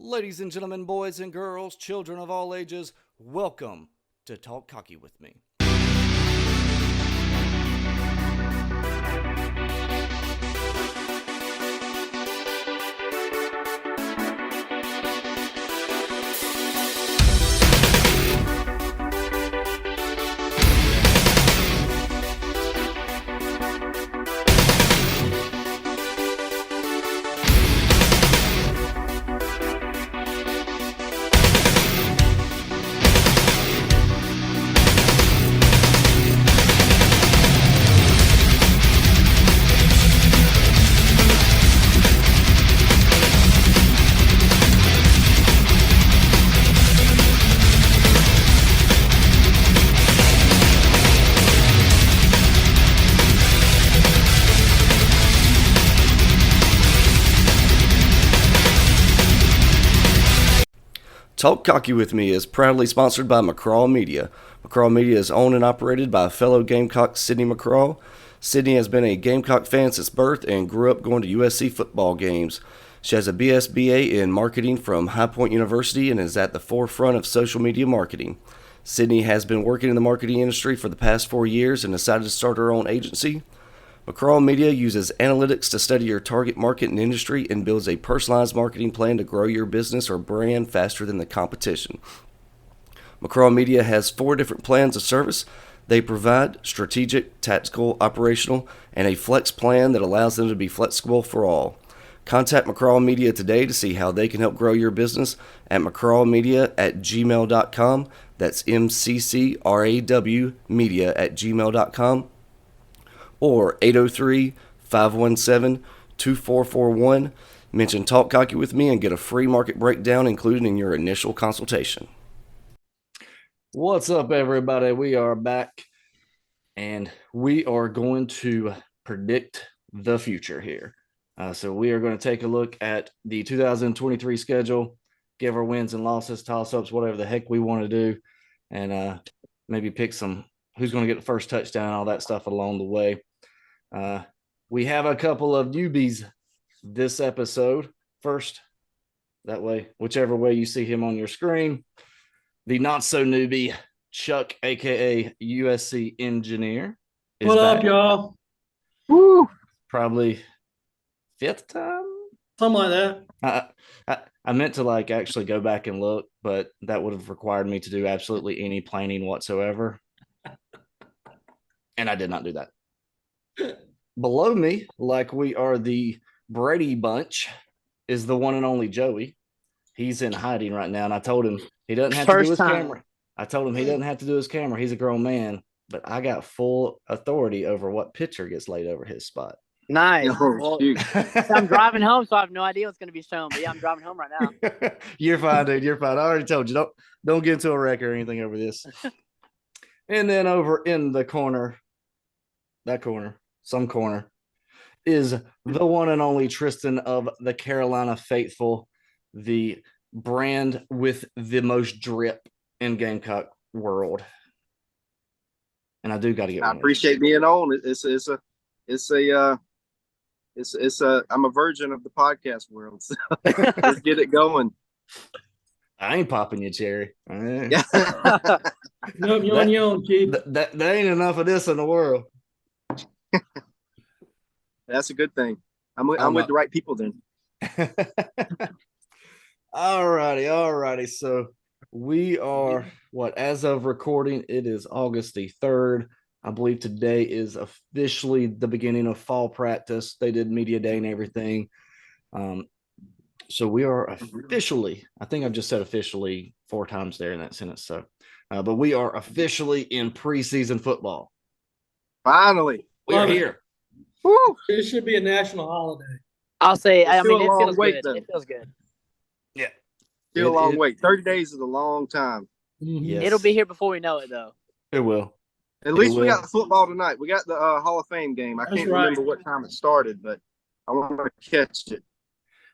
Ladies and gentlemen, boys and girls, children of all ages, welcome to Talk Cocky with me. Talk Cocky with Me is proudly sponsored by McCraw Media. McCraw Media is owned and operated by fellow Gamecock Sydney McCraw. Sydney has been a Gamecock fan since birth and grew up going to USC football games. She has a BSBA in marketing from High Point University and is at the forefront of social media marketing. Sydney has been working in the marketing industry for the past 4 years and decided to start her own agency. McCraw Media uses analytics to study your target market and industry and builds a personalized marketing plan to grow your business or brand faster than the competition. McCraw Media has 4 different plans of service. They provide strategic, tactical, operational, and a flex plan that allows them to be flexible for all. Contact McCraw Media today to see how they can help grow your business at mccrawmedia@gmail.com. That's MCCRAW media@gmail.com. or 803-517-2441. Mention Talk Cocky with me and get a free market breakdown included in your initial consultation. What's up, everybody? We are back, and we are going to predict the future here. So we are going to take a look at the 2023 schedule, give our wins and losses, toss-ups, whatever the heck we want to do, and maybe pick some who's going to get the first touchdown, all that stuff along the way. We have a couple of newbies this episode. First, that way, whichever way you see him on your screen, the not so newbie Chuck, aka USC engineer. What up, y'all? Woo! Probably 5th time, something like that. I meant to actually go back and look, but that would have required me to do absolutely any planning whatsoever, and I did not do that. Below me, like we are the Brady Bunch, is the one and only Joey. He's in hiding right now, and I told him he doesn't have to do his camera. I told him he doesn't have to do his camera. He's a grown man, but I got full authority over what picture gets laid over his spot. Nice. Well, I'm driving home, so I have no idea what's going to be shown. But yeah, I'm driving home right now. You're fine, dude. You're fine. I already told you. Don't get into a wreck or anything over this. And then over in the corner, some corner, is the one and only Tristin of the Carolina Faithful, the brand with the most drip in Gamecock world. And I do got to get. I appreciate being on. I'm a virgin of the podcast world. So let's get it going. I ain't popping you, Cherry. Nope, you're on your own, Chief. That ain't enough of this in the world. That's a good thing. I'm with the right people then. All righty. So we are as of recording, it is August the 3rd. I believe today is officially the beginning of fall practice. They did media day and everything. So we are officially, I think I've just said officially 4 times there in that sentence. So, but we are officially in preseason football. Finally, we are here. Woo! It should be a national holiday. I'll say, it Still a long feels wait, good. though. It feels good. Yeah. Still a long wait. 30 days is a long time. Yes. It'll be here before we know it, though. It will. At least we got the football tonight. We got the Hall of Fame game. I can't remember what time it started, but I want to catch it.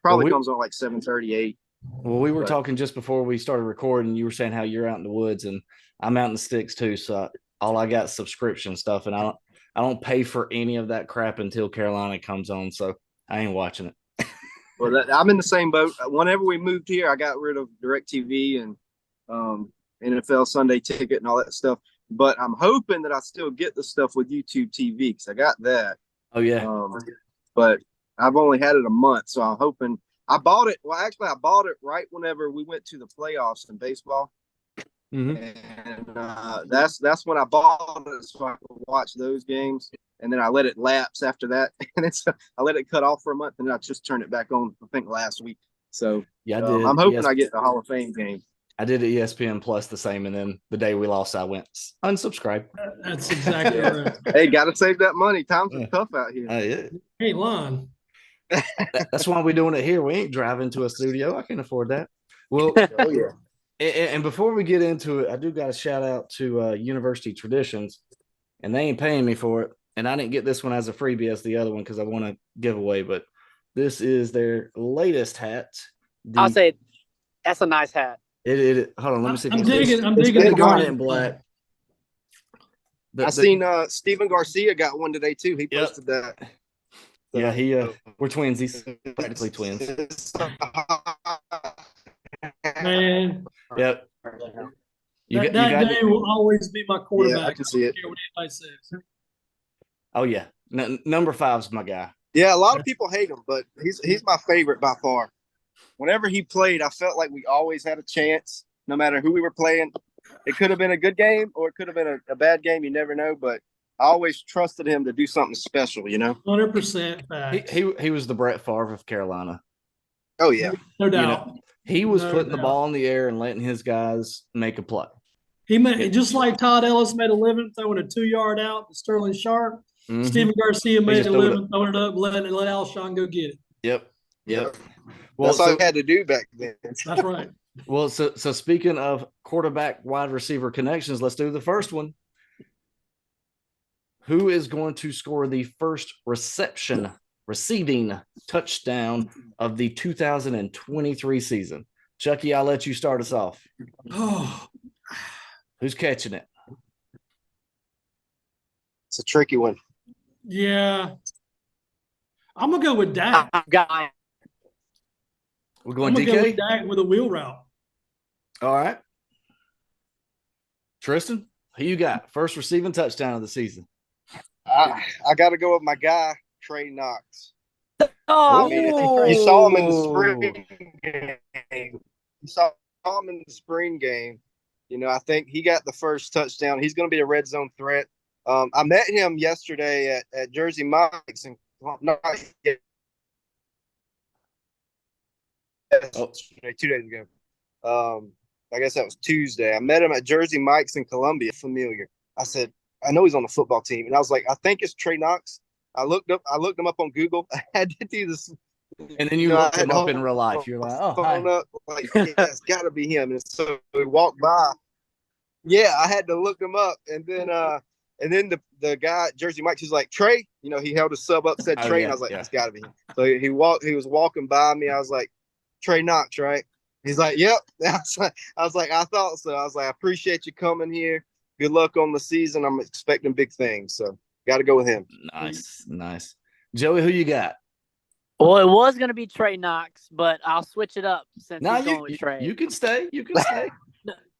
Probably comes on 7:38. Well, we were talking just before we started recording. You were saying how you're out in the woods, and I'm out in the sticks too. So all I got is subscription stuff, and I don't pay for any of that crap until Carolina comes on. So I ain't watching it. Well, I'm in the same boat. Whenever we moved here, I got rid of DirecTV and NFL Sunday Ticket and all that stuff. But I'm hoping that I still get the stuff with YouTube TV because I got that. Oh yeah. But I've only had it a month, so I'm hoping. I bought it. Well, actually, I bought it right whenever we went to the playoffs in baseball. And that's when I bought it so I could watch those games, and then I let it lapse after that, and I let it cut off for a month, and then I just turned it back on. I think last week. So yeah, I did. I'm hoping I get the Hall of Fame game. I did ESPN Plus the same, and then the day we lost, I went unsubscribe. That's exactly right. Hey, got to save that money. Times are tough out here. Yeah. Hey, Lon. That's why we're doing it here. We ain't driving to a studio. I can't afford that. Well, oh yeah. And before we get into it, I do got a shout out to University Traditions, and they ain't paying me for it. And I didn't get this one as a freebie as the other one because I want to give away. But this is their latest hat. I'll say that's a nice hat. Hold on, let me see. I'm digging the garnet and black. I seen Steven Garcia got one today too. He posted that. Yeah, we're twinsies, practically twins. Man. Yep. That day will always be my quarterback. Yeah, I can see it. I don't care what anybody says. Oh yeah, number 5's my guy. Yeah, a lot of people hate him, but he's my favorite by far. Whenever he played, I felt like we always had a chance, no matter who we were playing. It could have been a good game or it could have been a bad game. You never know, but I always trusted him to do something special, 100% He was the Brett Favre of Carolina. Oh, yeah. No doubt. He was putting the ball in the air and letting his guys make a play. He made, just like Todd Ellis made a living throwing a 2-yard out to Sterling Sharp. Mm-hmm. Steven Garcia made a living throwing it up, let Alshon go get it. Yep. Well, that's all I had to do back then. That's right. Well, so speaking of quarterback wide receiver connections, let's do the first one. Who is going to score the first receiving touchdown of the 2023 season? Chucky, I'll let you start us off. Oh, who's catching it? It's a tricky one. Yeah. I'm going to go with Dak. We're going DK? Go with Dak with a wheel route. All right. Tristin, who you got? First receiving touchdown of the season. I got to go with my guy, Trey Knox. Oh, you saw him in the spring game. You saw him in the spring game. I think he got the first touchdown. He's going to be a red zone threat. I met him yesterday at Jersey Mike's and 2 days ago. I guess that was Tuesday. I met him at Jersey Mike's in Columbia. Familiar. I said, I know he's on the football team, and I was like, I think it's Trey Knox. I looked him up on Google. I had to do this, and then you looked him up in real life. You're like, oh, hi. Yeah, it's got to be him. And so we walked by. Yeah, I had to look him up, and then the guy at Jersey Mike's, he's like, Trey. he held a sub up, said Trey, and I was like, it's got to be him. So he was walking by me. I was like, Trey Knox, right? He's like, yep. I was like, I thought so. I was like, I appreciate you coming here. Good luck on the season. I'm expecting big things, so got to go with him. Nice. Joey, who you got? Well, it was going to be Trey Knox, but I'll switch it up since he's going with Trey. You can stay.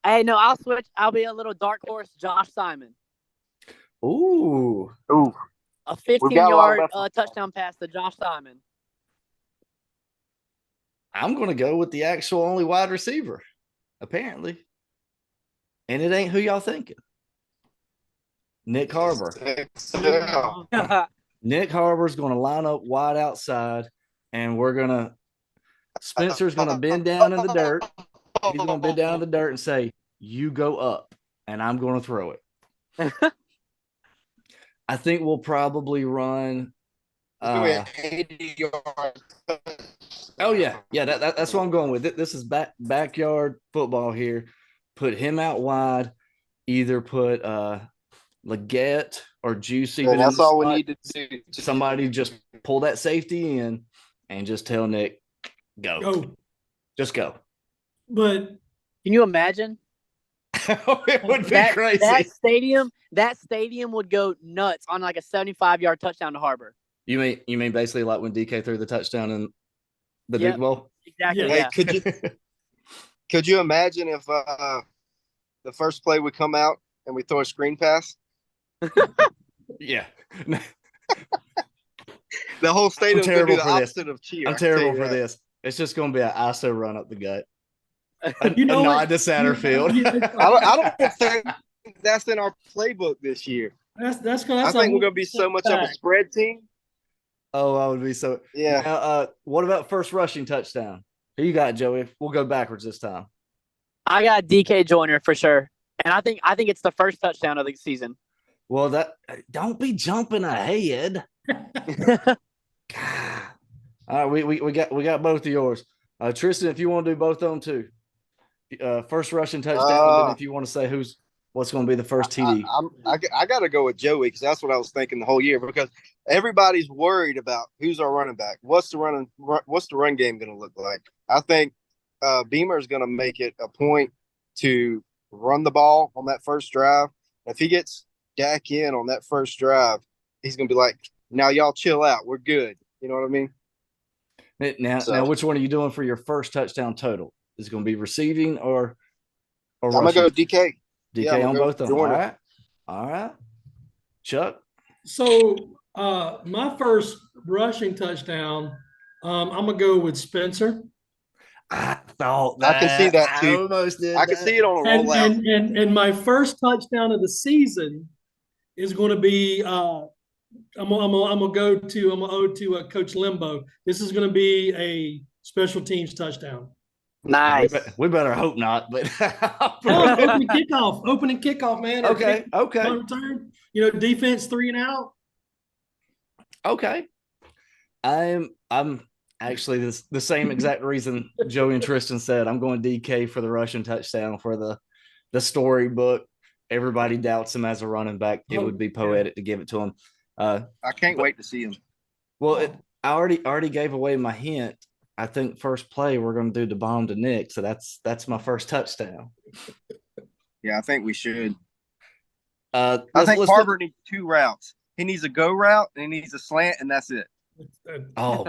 Hey, no, I'll switch. I'll be a little dark horse, Josh Simon. Ooh. A 15-yard touchdown pass to Josh Simon. I'm going to go with the actual only wide receiver, apparently. And it ain't who y'all thinking. Nick Harbor. Nick Harbor's going to line up wide outside, and Spencer's going to bend down in the dirt. He's going to bend down in the dirt and say, you go up, and I'm going to throw it. I think we'll probably run. 80 yards. Oh, yeah. Yeah, that's what I'm going with. This is backyard football here. Put him out wide. Either put Leggett or Juicy. And that's all we need to do. Somebody just pull that safety in and just tell Nick, go. Just go. But can you imagine? It would be crazy. That stadium would go nuts on like a 75-yard touchdown to Harbor. You mean basically like when DK threw the touchdown The Yep. Duke Bowl. Exactly. Yeah. Yeah. Hey, could you imagine if the first play would come out and we throw a screen pass? Yeah. The whole stadium's gonna do terrible the for this. opposite of cheer. I'm terrible for this. It's just going to be an ISO run up the gut. You know a what? nod to Satterfield. I don't think that's in our playbook this year. That's I think we're gonna be so much of a spread team. Oh, I would be so. Yeah. Now, what about first rushing touchdown? Who you got, Joey? We'll go backwards this time. I got DK Joyner for sure, and I think it's the first touchdown of the season. Well, don't be jumping ahead. All right, we got both of yours. Tristin, if you want to do both of them too. First rushing touchdown, and then if you want to say what's going to be the first TD. I got to go with Joey because that's what I was thinking the whole year because everybody's worried about who's our running back. What's the run game going to look like? I think Beamer is going to make it a point to run the ball on that first drive. If he gets Dak in on that first drive, he's going to be like, now y'all chill out. We're good. You know what I mean? Now, which one are you doing for your first touchdown total? Is it going to be receiving or I'm going to go DK. DK on both of them. All right. Chuck? So my first rushing touchdown, I'm going to go with Spencer. I thought that. I can see that too. I almost did. I can see it on a rollout. And my first touchdown of the season is going to be I'm gonna go to Coach Limbo. This is going to be a special teams touchdown. Nice. We better hope not, but opening kickoff, man. Okay. Return. You know, defense 3 and out. Okay. I'm actually the same exact reason Joey and Tristin said. I'm going DK for the rushing touchdown for the storybook. Everybody doubts him as a running back. It would be poetic to give it to him. I can't wait to see him. Well, I already gave away my hint. I think first play we're going to do the bomb to Nick, so that's my first touchdown. Yeah, I think we should. I think Barber needs 2 routes. He needs a go route and he needs a slant, and that's it. Oh,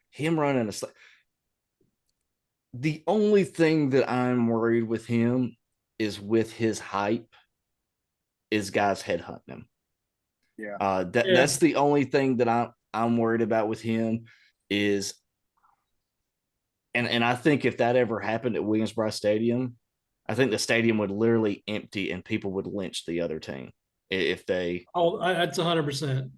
him running a slant. The only thing that I'm worried with him is with his hype is guys headhunting him. Yeah. That's the only thing that I'm worried about with him is, and I think if that ever happened at Williams-Brice Stadium, I think the stadium would literally empty and people would lynch the other team if they. Oh, that's 100%.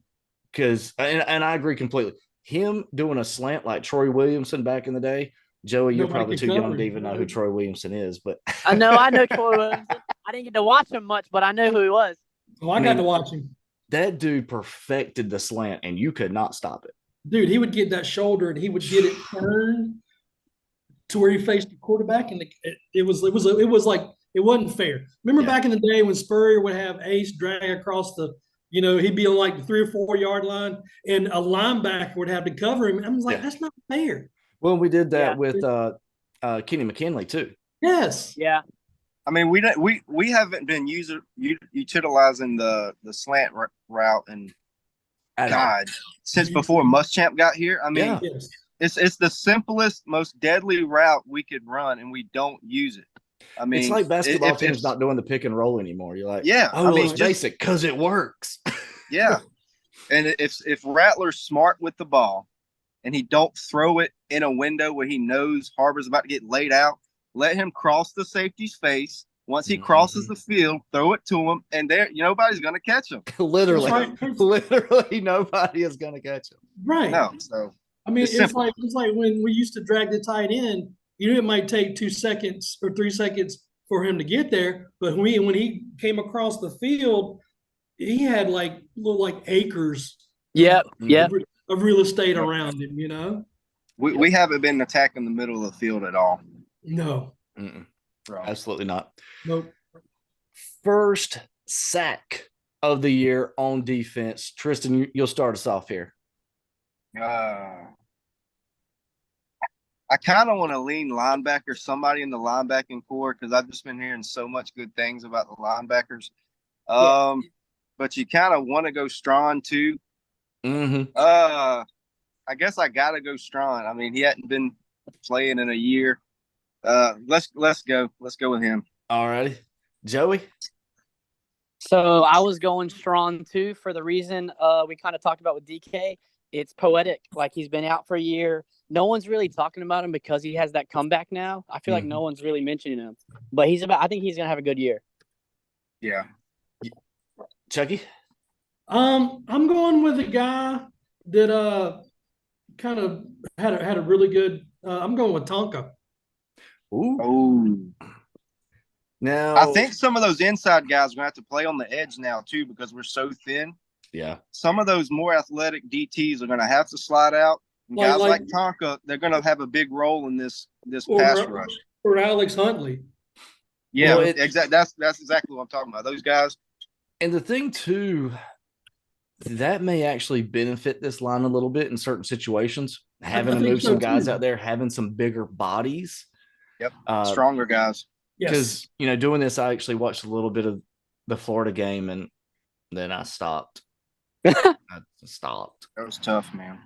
Because and I agree completely. Him doing a slant like Troy Williamson back in the day, Joey, you're probably too young to even know who Troy Williamson is, but I know Troy Williamson. I didn't get to watch him much, but I know who he was. Oh, I got to watch him. That dude perfected the slant, and you could not stop it. Dude, he would get that shoulder, and he would get it turned to where he faced the quarterback, and it was like it wasn't fair. Remember back in the day when Spurrier would have Ace drag across he'd be on like the 3 or 4 yard line, and a linebacker would have to cover him. I was like, that's not fair. Well, we did that with Kenny McKinley too. Yes. Yeah. I mean, we haven't been utilizing the slant route and since before Muschamp got here. I mean, it's the simplest, most deadly route we could run, and we don't use it. I mean, it's like basketball teams not doing the pick and roll anymore. You're like, it's basic because it works. Yeah, and if Rattler's smart with the ball, and he don't throw it in a window where he knows Harbor's about to get laid out, let him cross the safety's face. Once he crosses the field, throw it to him, and nobody's going to catch him. Literally nobody is going to catch him. Right. No. So I mean, it's like when we used to drag the tight end. It might take 2 seconds or 3 seconds for him to get there, but when he came across the field, he had like acres. Yep. Of real estate around him. We haven't been attacking the middle of the field at all. No. Absolutely not. Nope. First sack of the year on defense. Tristin, you'll start us off here. I kind of want to lean linebacker, somebody in the linebacking core, because I've just been hearing so much good things about the linebackers. But you kind of want to go strong too. Mm-hmm. I I guess I gotta go Strawn. I mean, he hadn't been playing in a year. Let's go. Let's go with him. All righty. Joey? So I was going strong too for the reason we kind of talked about with DK. It's poetic. Like he's been out for a year. No one's really talking about him because he has that comeback now. I feel like no one's really mentioning him. But I think he's gonna have a good year. Yeah. Chucky? I'm going with a guy that kind of had a really good. I'm going with Tonka. Ooh. Oh. Now I think some of those inside guys are gonna have to play on the edge now too because we're so thin. Yeah. Some of those more athletic DTs are gonna have to slide out. And guys like Tonka, they're gonna have a big role in this pass rush. Or Alex Huntley. Yeah, well, exactly. That's exactly what I'm talking about. Those guys. And the thing too, that may actually benefit this line a little bit in certain situations. Having to move some guys out there, having some bigger bodies. Yep. Stronger guys. Because, doing this, I actually watched a little bit of the Florida game and then I stopped. I stopped. That was tough, man.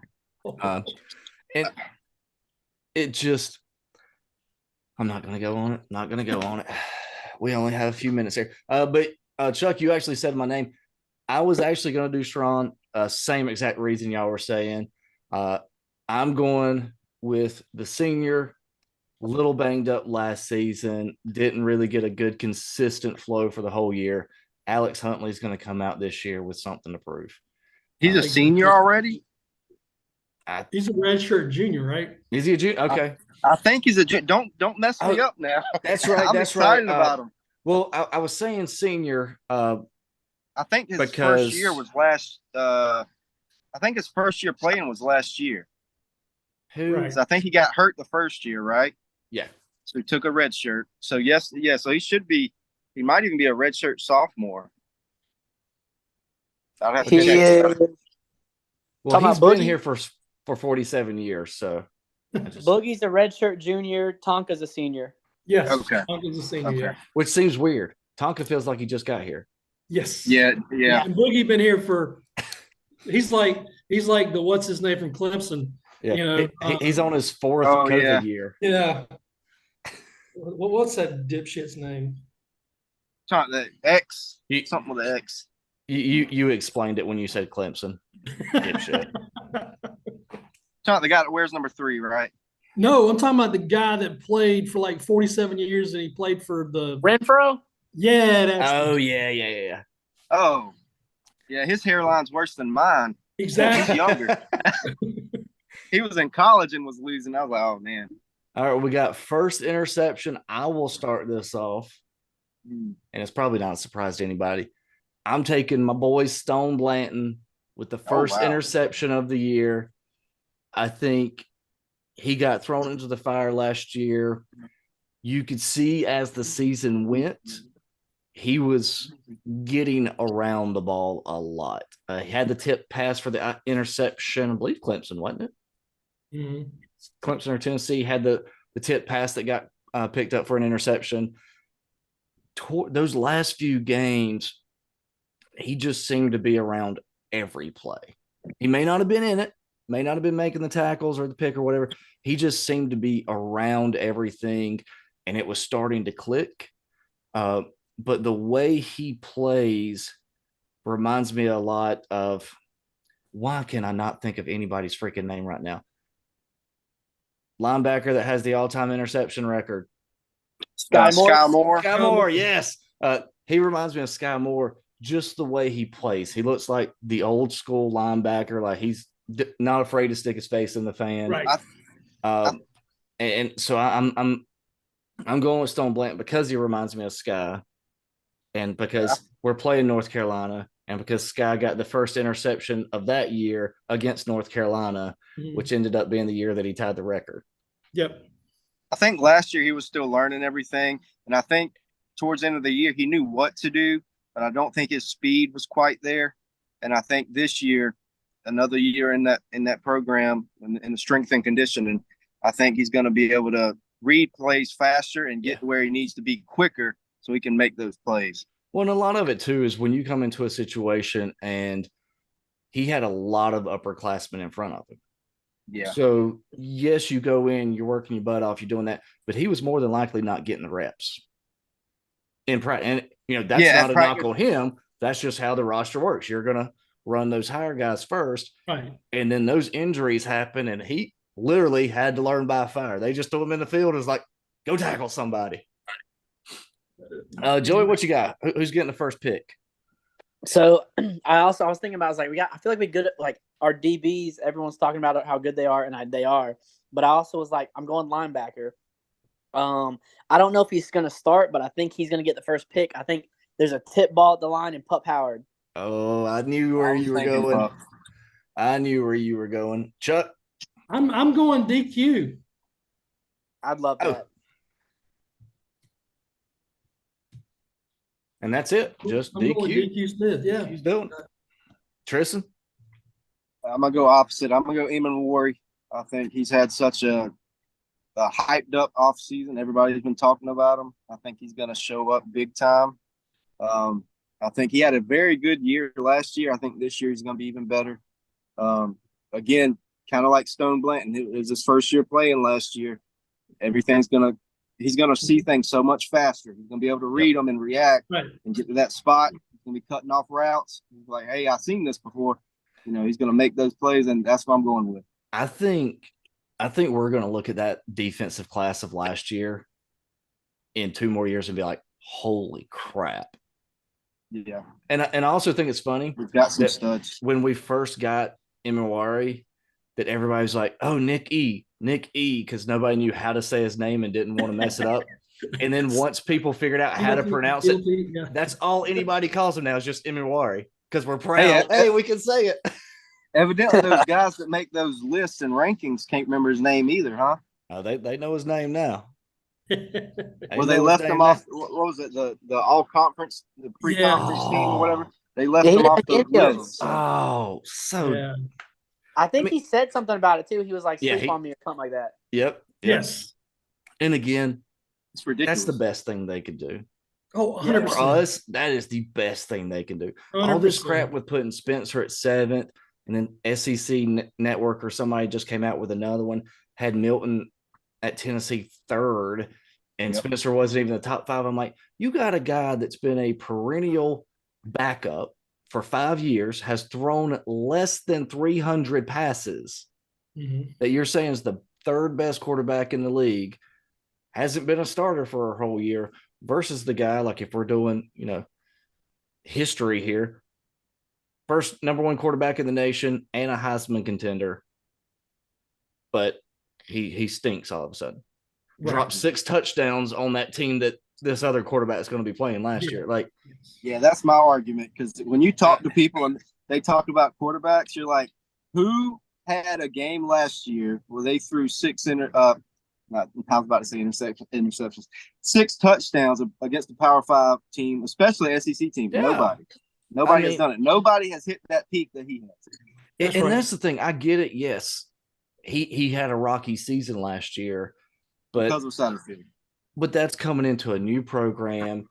And it just, I'm not going to go on it. Not going to go on it. We only have a few minutes here. But Chuck, you actually said my name. I was actually going to do Strawn, same exact reason y'all were saying. I'm going with the senior, little banged up last season, didn't really get a good consistent flow for the whole year. Alex Huntley's going to come out this year with something to prove. He's a senior already? He's a redshirt junior, right? Is he a junior? Okay. I think he's a junior. Don't mess me up now. That's right. I'm that's excited right. about him. Well, I was saying senior. I think his first year was last. I think his first year playing was last year. Right. I think he got hurt the first year, right? Yeah. So he took a red shirt. So so he should be. He might even be a red shirt sophomore. I'll have to check. Well, he's been here for 47 years, so. Boogie's a redshirt junior. Tonka's a senior. Yes. Okay. Tonka's a senior. Okay. Yeah. Which seems weird. Tonka feels like he just got here. Yes. Yeah. And Boogie been here for. He's like the what's his name from Clemson. Yeah. He's on his fourth COVID year. Yeah. What's that dipshit's name? The X. Something with the X. You explained it when you said Clemson. Dipshit. The guy that wears number 3, right? No, I'm talking about the guy that played for like 47 years and he played for the Renfro. Yeah. Yeah. Oh, yeah. His hairline's worse than mine. Exactly. He's younger. He was in college and was losing. I was like, oh man. All right, we got first interception. I will start this off, and it's probably not a surprise to anybody. I'm taking my boy Stone Blanton with the first interception of the year. I think he got thrown into the fire last year. You could see as the season went, he was getting around the ball a lot. He had the tip pass for the interception. I believe Clemson, wasn't it? Mm-hmm. Clemson or Tennessee had the tip pass that got picked up for an interception. Those last few games, he just seemed to be around every play. He may not have been in it, may not have been making the tackles or the pick or whatever. He just seemed to be around everything, and it was starting to click. But the way he plays reminds me a lot of, why can I not think of anybody's freaking name right now? Linebacker that has the all-time interception record. Sky Moore. Sky Moore, yes. He reminds me of Sky Moore, just the way he plays. He looks like the old school linebacker, like he's not afraid to stick his face in the fan. Right. And so I'm going with Stone Blanton because he reminds me of Sky, and because we're playing North Carolina, and because Sky got the first interception of that year against North Carolina, which ended up being the year that he tied the record. Yep. I think last year he was still learning everything, and I think towards the end of the year he knew what to do, but I don't think his speed was quite there. And I think this year, another year in that program in the strength and conditioning, I think he's going to be able to read plays faster and get to where he needs to be quicker so he can make those plays. Well, and a lot of it too is when you come into a situation and he had a lot of upperclassmen in front of him. Yeah. So, yes, you go in, you're working your butt off, you're doing that, but he was more than likely not getting the reps in practice. And, that's Yeah, not a knock practice. on him. That's just how the roster works. You're going to run those higher guys first. Right. And then those injuries happen, and he literally had to learn by fire. They just threw him in the field. It was like, go tackle somebody. Joey, what you got? Who's getting the first pick? So I was thinking about, I feel like we good at like our DBs. Everyone's talking about how good they are, and they are. But I also was like, I'm going linebacker. I don't know if he's going to start, but I think he's going to get the first pick. I think there's a tip ball at the line and Pup Howard. Oh, I knew where you were going. Pup. I knew where you were going. Chuck? I'm going DQ. I'd love that. And that's it. Just I'm DQ. going DQ Smith. Yeah. He's doing it. Tristan? I'm going to go opposite. I'm going to go Eamon Warry. I think he's had such a hyped up off season. Everybody's been talking about him. I think he's going to show up big time. I think he had a very good year last year. I think this year he's going to be even better. Again, kind of like Stone Blanton. It was his first year playing last year. He's going to see things so much faster. He's going to be able to read them and react and get to that spot. He's going to be cutting off routes. He's like, hey, I've seen this before. He's going to make those plays, and that's what I'm going with. I think we're going to look at that defensive class of last year in 2 more years and be like, holy crap. Yeah. And I also think it's funny. We've got some studs. When we first got Imawari, that everybody's like, oh, Nick E, because nobody knew how to say his name and didn't want to mess it up. And then once people figured out how to pronounce it, that's all anybody calls him now is just Imawari, because we're proud. Hey, we can say it. Evidently, those guys that make those lists and rankings can't remember his name either, huh? Oh, they know his name now. Well, they left him off. What was it? The all conference, the pre-conference team or whatever. They left him off those lists. So. Yeah. I think he said something about it too. He was like, sleep on me or something like that. Yep. Yes. And again, it's ridiculous. That's the best thing they could do. Oh, 100%. For us, that is the best thing they can do. 100%. All this crap with putting Spencer at 7th, and then SEC Network or somebody just came out with another one, had Milton at Tennessee 3rd, and Spencer wasn't even the top 5. I'm like, you got a guy that's been a perennial backup for 5 years, has thrown less than 300 passes, that you're saying is the 3rd best quarterback in the league, hasn't been a starter for a whole year, versus the guy, like if we're doing, history here, first number 1 quarterback in the nation and a Heisman contender, but he stinks all of a sudden. Dropped 6 touchdowns on that team that this other quarterback is going to be playing last year. Yeah, that's my argument, because when you talk to people and they talk about quarterbacks, you're like, who had a game last year where they threw 6 interceptions, 6 touchdowns against the Power 5 team, especially SEC team? Yeah. Nobody has done it. Nobody has hit that peak that he has. That's the thing. I get it. Yes, he had a rocky season last year, but because of Satterfield. But that's coming into a new program.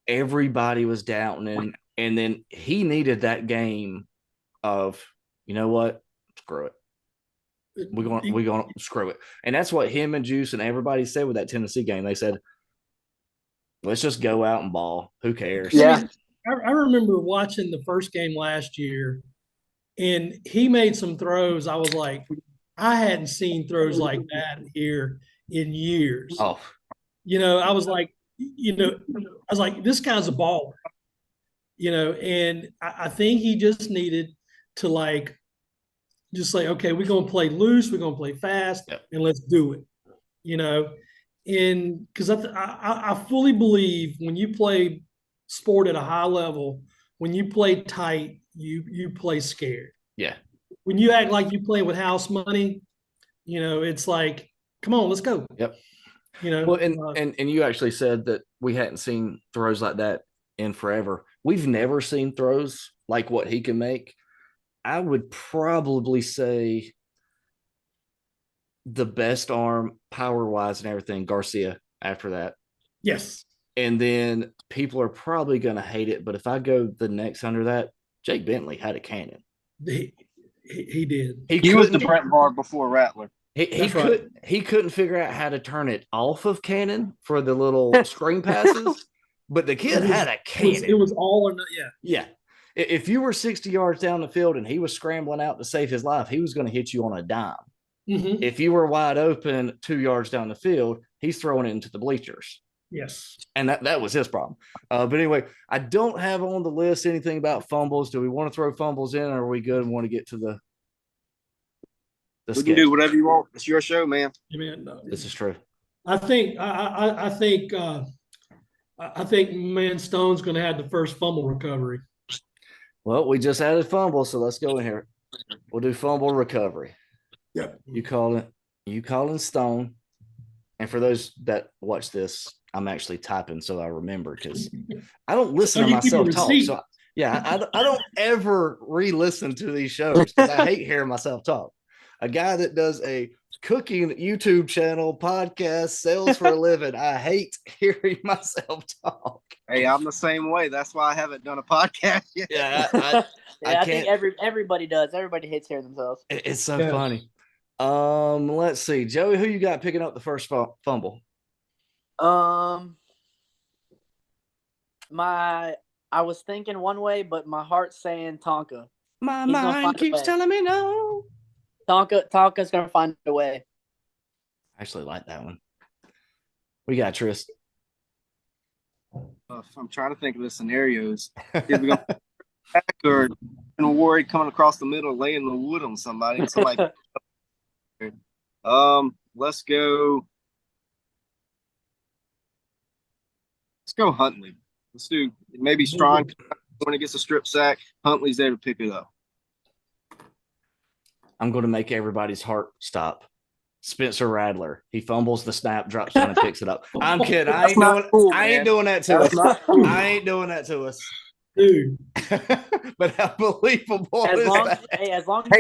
Everybody was doubting him, and then he needed that game of, you know what, screw it. We're going to screw it. And that's what him and Juice and everybody said with that Tennessee game. They said, let's just go out and ball. Who cares? Yeah. I remember watching the first game last year, and he made some throws. I was like, I hadn't seen throws like that here in years. Oh. I was like, this guy's a baller. And I think he just needed to just say, okay, we're going to play loose, we're going to play fast, and let's do it. And because I fully believe when you play sport at a high level, when you play tight, you play scared. Yeah. When you act like you play with house money, it's like, come on, let's go. Yep. Well, and you actually said that we hadn't seen throws like that in forever. We've never seen throws like what he can make. I would probably say the best arm, power-wise and everything, Garcia after that. Yes. And then people are probably going to hate it, but if I go the next under that, Jake Bentley had a cannon. He did. He was the Brent Bar before Rattler. He couldn't figure out how to turn it off of cannon for the little screen passes, but the kid had a cannon. It was all or not. Yeah. Yeah. If you were 60 yards down the field and he was scrambling out to save his life, he was going to hit you on a dime. Mm-hmm. If you were wide open 2 yards down the field, he's throwing it into the bleachers. Yes. And that was his problem. But anyway, I don't have on the list anything about fumbles. Do we want to throw fumbles in, or are we good and want to get to the we can do whatever you want. It's your show, man. This is true. I think man, Stone's going to have the first fumble recovery. Well, we just added fumble, so let's go in here. We'll do fumble recovery. Yep. You calling Stone. And for those that watch this, I'm actually typing so I remember, because I don't listen to myself talk. So I don't ever re-listen to these shows because I hate hearing myself talk. A guy that does a cooking YouTube channel, podcast, sells for a living. I hate hearing myself talk. Hey, I'm the same way. That's why I haven't done a podcast yet. Yeah, I think everybody does. Everybody hates hearing themselves. It's so funny. Let's see, Joey, who you got picking up the first fumble? I was thinking one way, but my heart's saying Tonka. My mind keeps telling me no. Tonka's gonna find a way. I actually like that one. We got Tris. I'm trying to think of the scenarios. If we go back or worried coming across the middle, laying the wood on somebody. Let's go. Let's go Huntley. Let's do maybe Strong when he gets a strip sack. Huntley's there to pick it up. I'm going to make everybody's heart stop. Spencer Rattler. He fumbles the snap, drops down, and picks it up. I'm kidding. I ain't doing that to us. I ain't doing that to us. Dude. But how believable is that? Hey,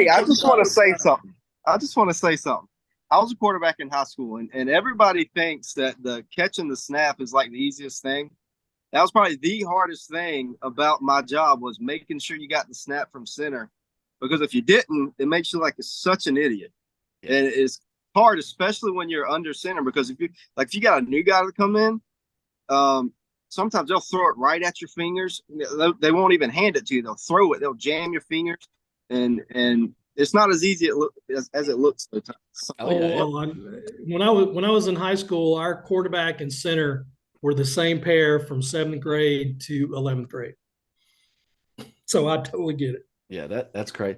I just want to say something. I was a quarterback in high school, and everybody thinks that the catching the snap is like the easiest thing. That was probably the hardest thing about my job, was making sure you got the snap from center. Because if you didn't, it makes you like such an idiot. And it's hard, especially when you're under center, because if you got a new guy to come in, sometimes they'll throw it right at your fingers. They won't even hand it to you. They'll throw it. They'll jam your fingers, and it's not as easy as it looks sometimes. When I was in high school, our quarterback and center were the same pair from 7th grade to 11th grade. So I totally get it. Yeah, that's great.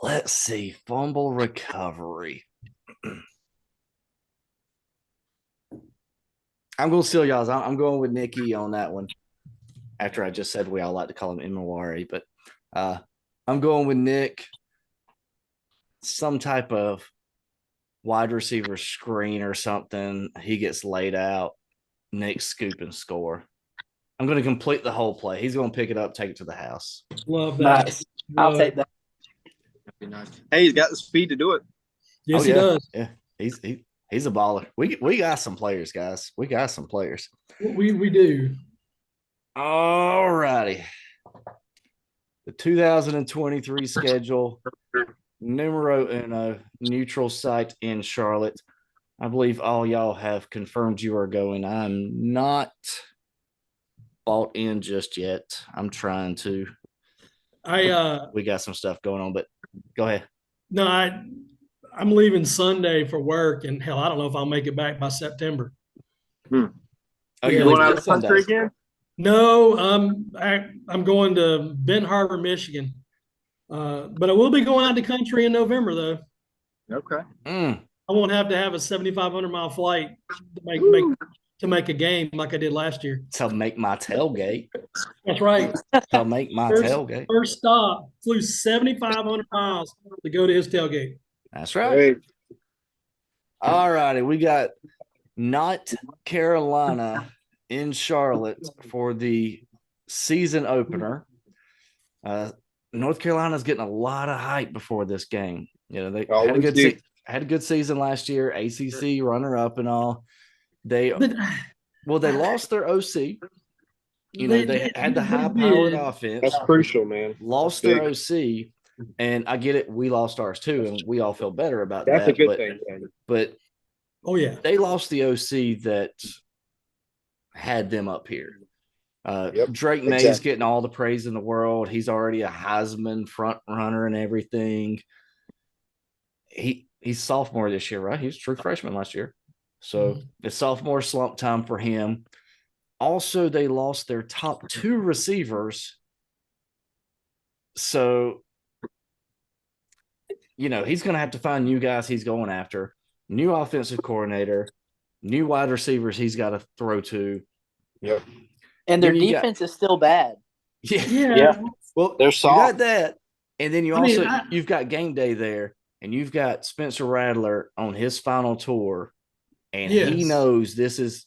Let's see. Fumble recovery. I'm going to steal y'all's. I'm going with Nikki on that one. After I just said we all like to call him Imawari, but I'm going with Nick. Some type of wide receiver screen or something. He gets laid out. Nick scoop and score. I'm going to complete the whole play. He's going to pick it up, take it to the house. Love that. Nice. I'll take that. Nice. Hey, he's got the speed to do it. Yes, he does. Yeah, he's a baller. We got some players, guys. We got some players. We do. All righty. The 2023 schedule. Numero uno, neutral site in Charlotte. I believe all y'all have confirmed you are going. I'm not bought in just yet. I'm trying to. We got some stuff going on, but go ahead. No, I'm leaving Sunday for work, and hell, I don't know if I'll make it back by September. Oh, you're going out of the country again? No, I'm going to Benton Harbor, Michigan. But I will be going out the country in November, though. Okay. I won't have to have a 7,500-mile flight to make a game like I did last year. To make my tailgate. That's right. To make my tailgate. First stop, flew 7,500 miles to go to his tailgate. That's right. Hey. All righty. We got North Carolina in Charlotte for the season opener. North Carolina's getting a lot of hype before this game. You know, they had a good season last year, ACC runner-up and all. They lost their OC. You know, they had the high-powered offense. That's crucial, man. Lost their OC, And I get it. We lost ours too, and we all feel better about That's that. a good thing. But Oh yeah. they lost the OC that had them up here. Drake May's exactly. getting all the praise in the world. He's already a Heisman front runner and everything. He's sophomore this year, right? He was a true freshman last year. So it's sophomore slump time for him. Also, they lost their top 2 receivers. So, he's going to have to find new guys he's going after, new offensive coordinator, new wide receivers he's got to throw to. Yep. And their defense is still bad. Yeah. Well, they're you soft. got that. And then you've got game day there, and you've got Spencer Rattler on his final tour. And he knows this is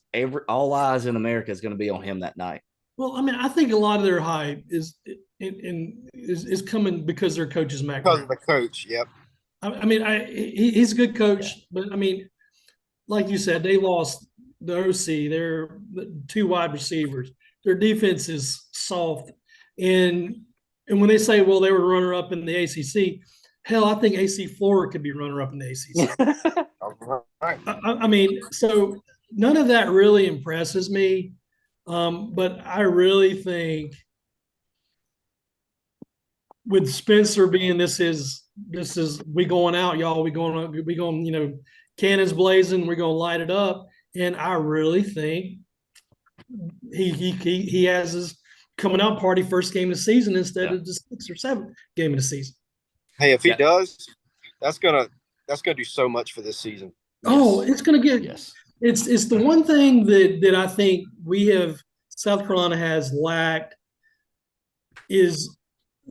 all eyes in America is going to be on him that night. Well, I mean, I think a lot of their hype is coming because their coach is Mac. Because of the coach, yep. I mean, he's a good coach, but I mean, like you said, they lost the OC, their 2 wide receivers. Their defense is soft, and when they say, well, they were runner up in the ACC, hell, I think AC Florida could be runner up in the ACC. Right. I mean, so none of that really impresses me, but I really think with Spencer being this is we going out, y'all. We going, cannons blazing. We're going to light it up, and I really think he has his coming out party first game of the season instead of the 6th or 7th game of the season. Hey, if he does, that's gonna do so much for this season. Oh, it's gonna get it's the one thing that I think South Carolina has lacked is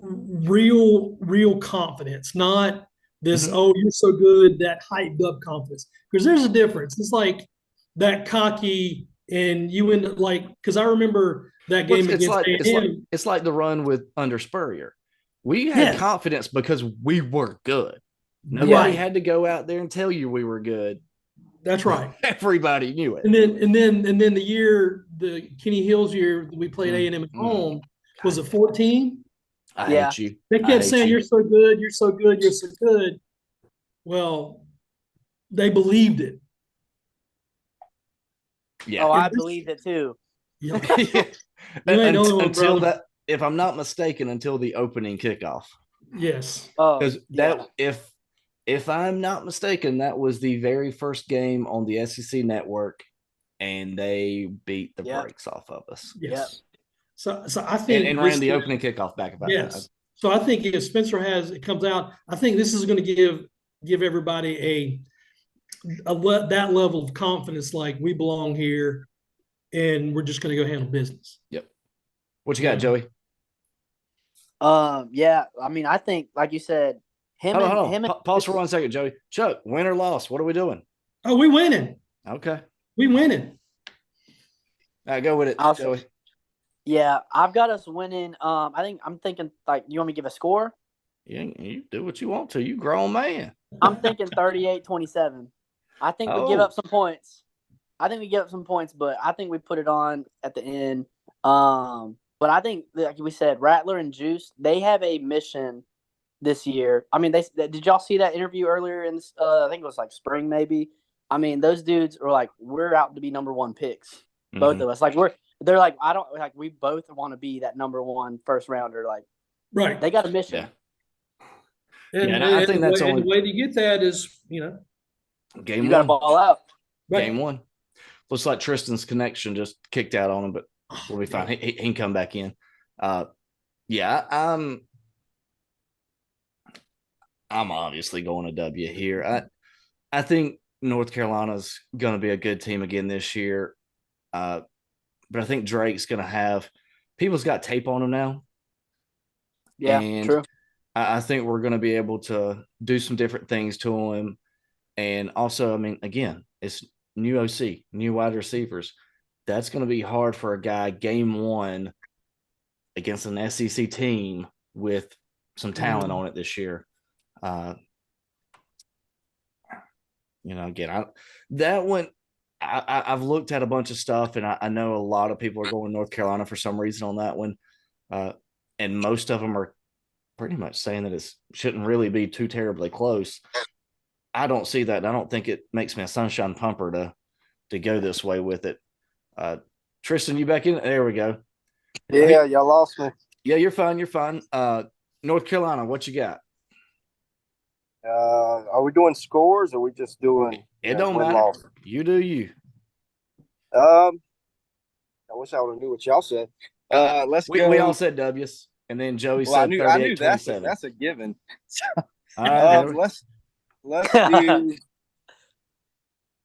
real confidence, not this oh, you're so good, that hyped up confidence. Because there's a difference. It's like that cocky, and you end up because I remember that game against A&M. It's like the run under Spurrier. We had confidence because we were good. Nobody had to go out there and tell you we were good. That's right. Everybody knew it. And then the year, the Kenny Hills year, we played A&M at home. Was it 14? I hate you. They kept saying, "You're so good. You're so good. You're so good." Well, they believed it. Yeah. Oh, I believed it too. Yeah. Until that, if I'm not mistaken, until the opening kickoff. Yes. Because if I'm not mistaken, that was the very first game on the SEC network, and they beat the brakes off of us. Yes. So I think and ran the opening kickoff back about that. So I think if Spencer comes out, I think this is going to give everybody that level of confidence, like we belong here, and we're just going to go handle business. Yep. What you got, Joey? Yeah. I mean, I think, like you said, him and pause for 1 second, Joey. Chuck, win or loss? What are we doing? Oh, we winning. Okay. We winning. All right, go with it, Joey. Yeah, I've got us winning. I'm thinking, you want me to give a score? Yeah, you do what you want to. You grown man. I'm thinking 38-27. I think we give up some points. But I think we put it on at the end. But I think, like we said, Rattler and Juice, they have a mission this year. I mean, did y'all see that interview earlier in I think it was spring maybe? I mean, those dudes are like, we're out to be number 1 picks. Both of us. They're like, we both want to be that number 1 first rounder. Right. They got a mission. Yeah. And I think that's the way to get that is, game you 1. Got to ball out. Right. Game 1. Looks like Tristan's connection just kicked out on him, but we'll be fine. He can come back in. I'm obviously going to W here. I think North Carolina's going to be a good team again this year. But I think Drake's going to have – people's got tape on him now. Yeah, and true. I think we're going to be able to do some different things to him. And also, I mean, again, it's new OC, new wide receivers. That's going to be hard for a guy game 1 against an SEC team with some talent on it this year. Again, I've looked at a bunch of stuff, and I know a lot of people are going North Carolina for some reason on that one. And most of them are pretty much saying that it shouldn't really be too terribly close. I don't see that. I don't think it makes me a sunshine pumper to go this way with it. Tristin, you back in? There we go. Yeah, y'all lost me. Yeah, you're fine. You're fine. North Carolina, what you got? Are we doing scores or are we just doing It don't matter. Loss? You do you. I wish I would have knew what y'all said. Let's go. We all said W's, and then Joey said 38, 27. That's a given. All right, let's do.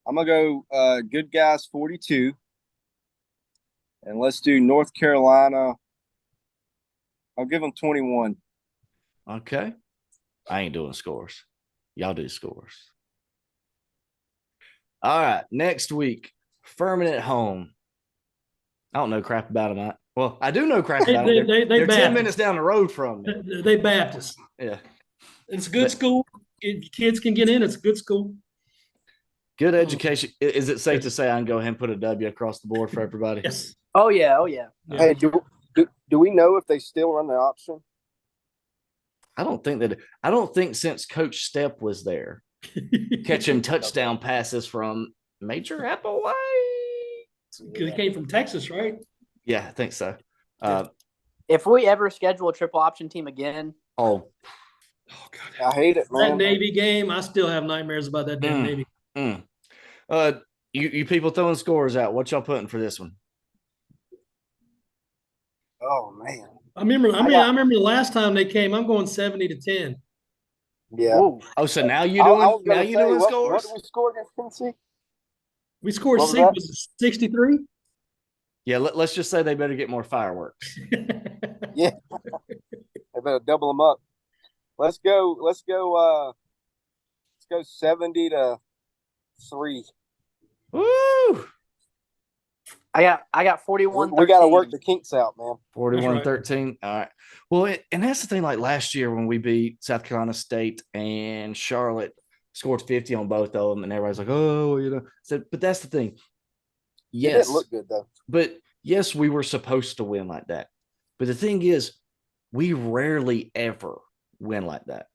I'm gonna go Good Guys 42, and let's do North Carolina. I'll give them 21. Okay. I ain't doing scores. Y'all do scores. All right. Next week, Furman at home. I don't know crap about them. Well, I do know crap about them. They're 10 minutes down the road from me. They Baptist. Yeah. It's a good school. Kids can get in. It's a good school. Good education. Is it safe to say I can go ahead and put a W across the board for everybody? Yes. Oh yeah. Oh yeah. Hey, do we know if they still run the option? I don't think since Coach Stepp was there, catching touchdown passes from Major Applewhite. Because he came from Texas, right? Yeah, I think so. If we ever schedule a triple option team again, God, I hate it, man. That Navy game, I still have nightmares about that damn Navy. You people throwing scores out. What y'all putting for this one? Oh man, I remember the last time they came. I'm going 70-10. yeah. whoa, Oh, so now you doing scores? What did we score against Tennessee? We scored What was 63. Yeah, let's just say they better get more fireworks. Yeah, they better double them up. Let's go 70-3. Woo! I got 41. We got to work the kinks out, man. 41-13. All right. Well, and that's the thing. Like last year when we beat South Carolina State and Charlotte, scored 50 on both of them, and everybody's like, "Oh, you know." So, but that's the thing. Yes, it didn't look good though. But yes, we were supposed to win like that. But the thing is, we rarely ever win like that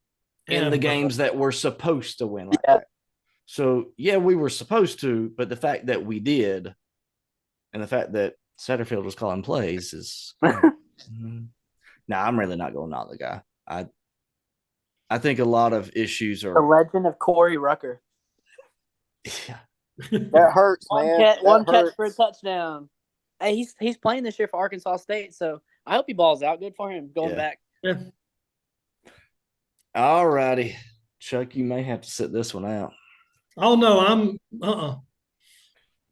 in the games that we're supposed to win like that. So yeah, we were supposed to, but the fact that we did, and the fact that Satterfield was calling plays is. I'm really not going to knock the guy. I think a lot of issues are the legend of Corey Rucker. Yeah. That hurts, man. One catch for a touchdown. Hey, he's playing this year for Arkansas State, so I hope he balls out. Good for him going back. Yeah. All righty. Chuck, you may have to sit this one out. Oh no, I'm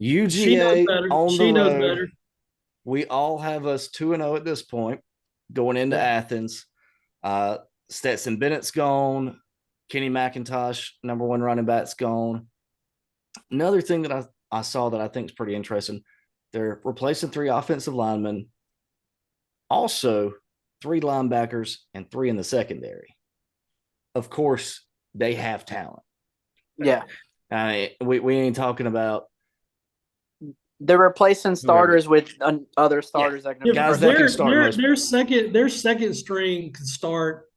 UGA She knows better. on She the knows road. better. We all have us 2-0 at this point, going into Athens. Stetson Bennett's gone. Kenny McIntosh, number one running back's gone. Another thing that I saw that I think is pretty interesting, they're replacing 3 offensive linemen, also 3 linebackers and 3 in the secondary. Of course, they have talent. Yeah. We ain't talking about. They're replacing starters with other starters that can guys that can start. Their second string can start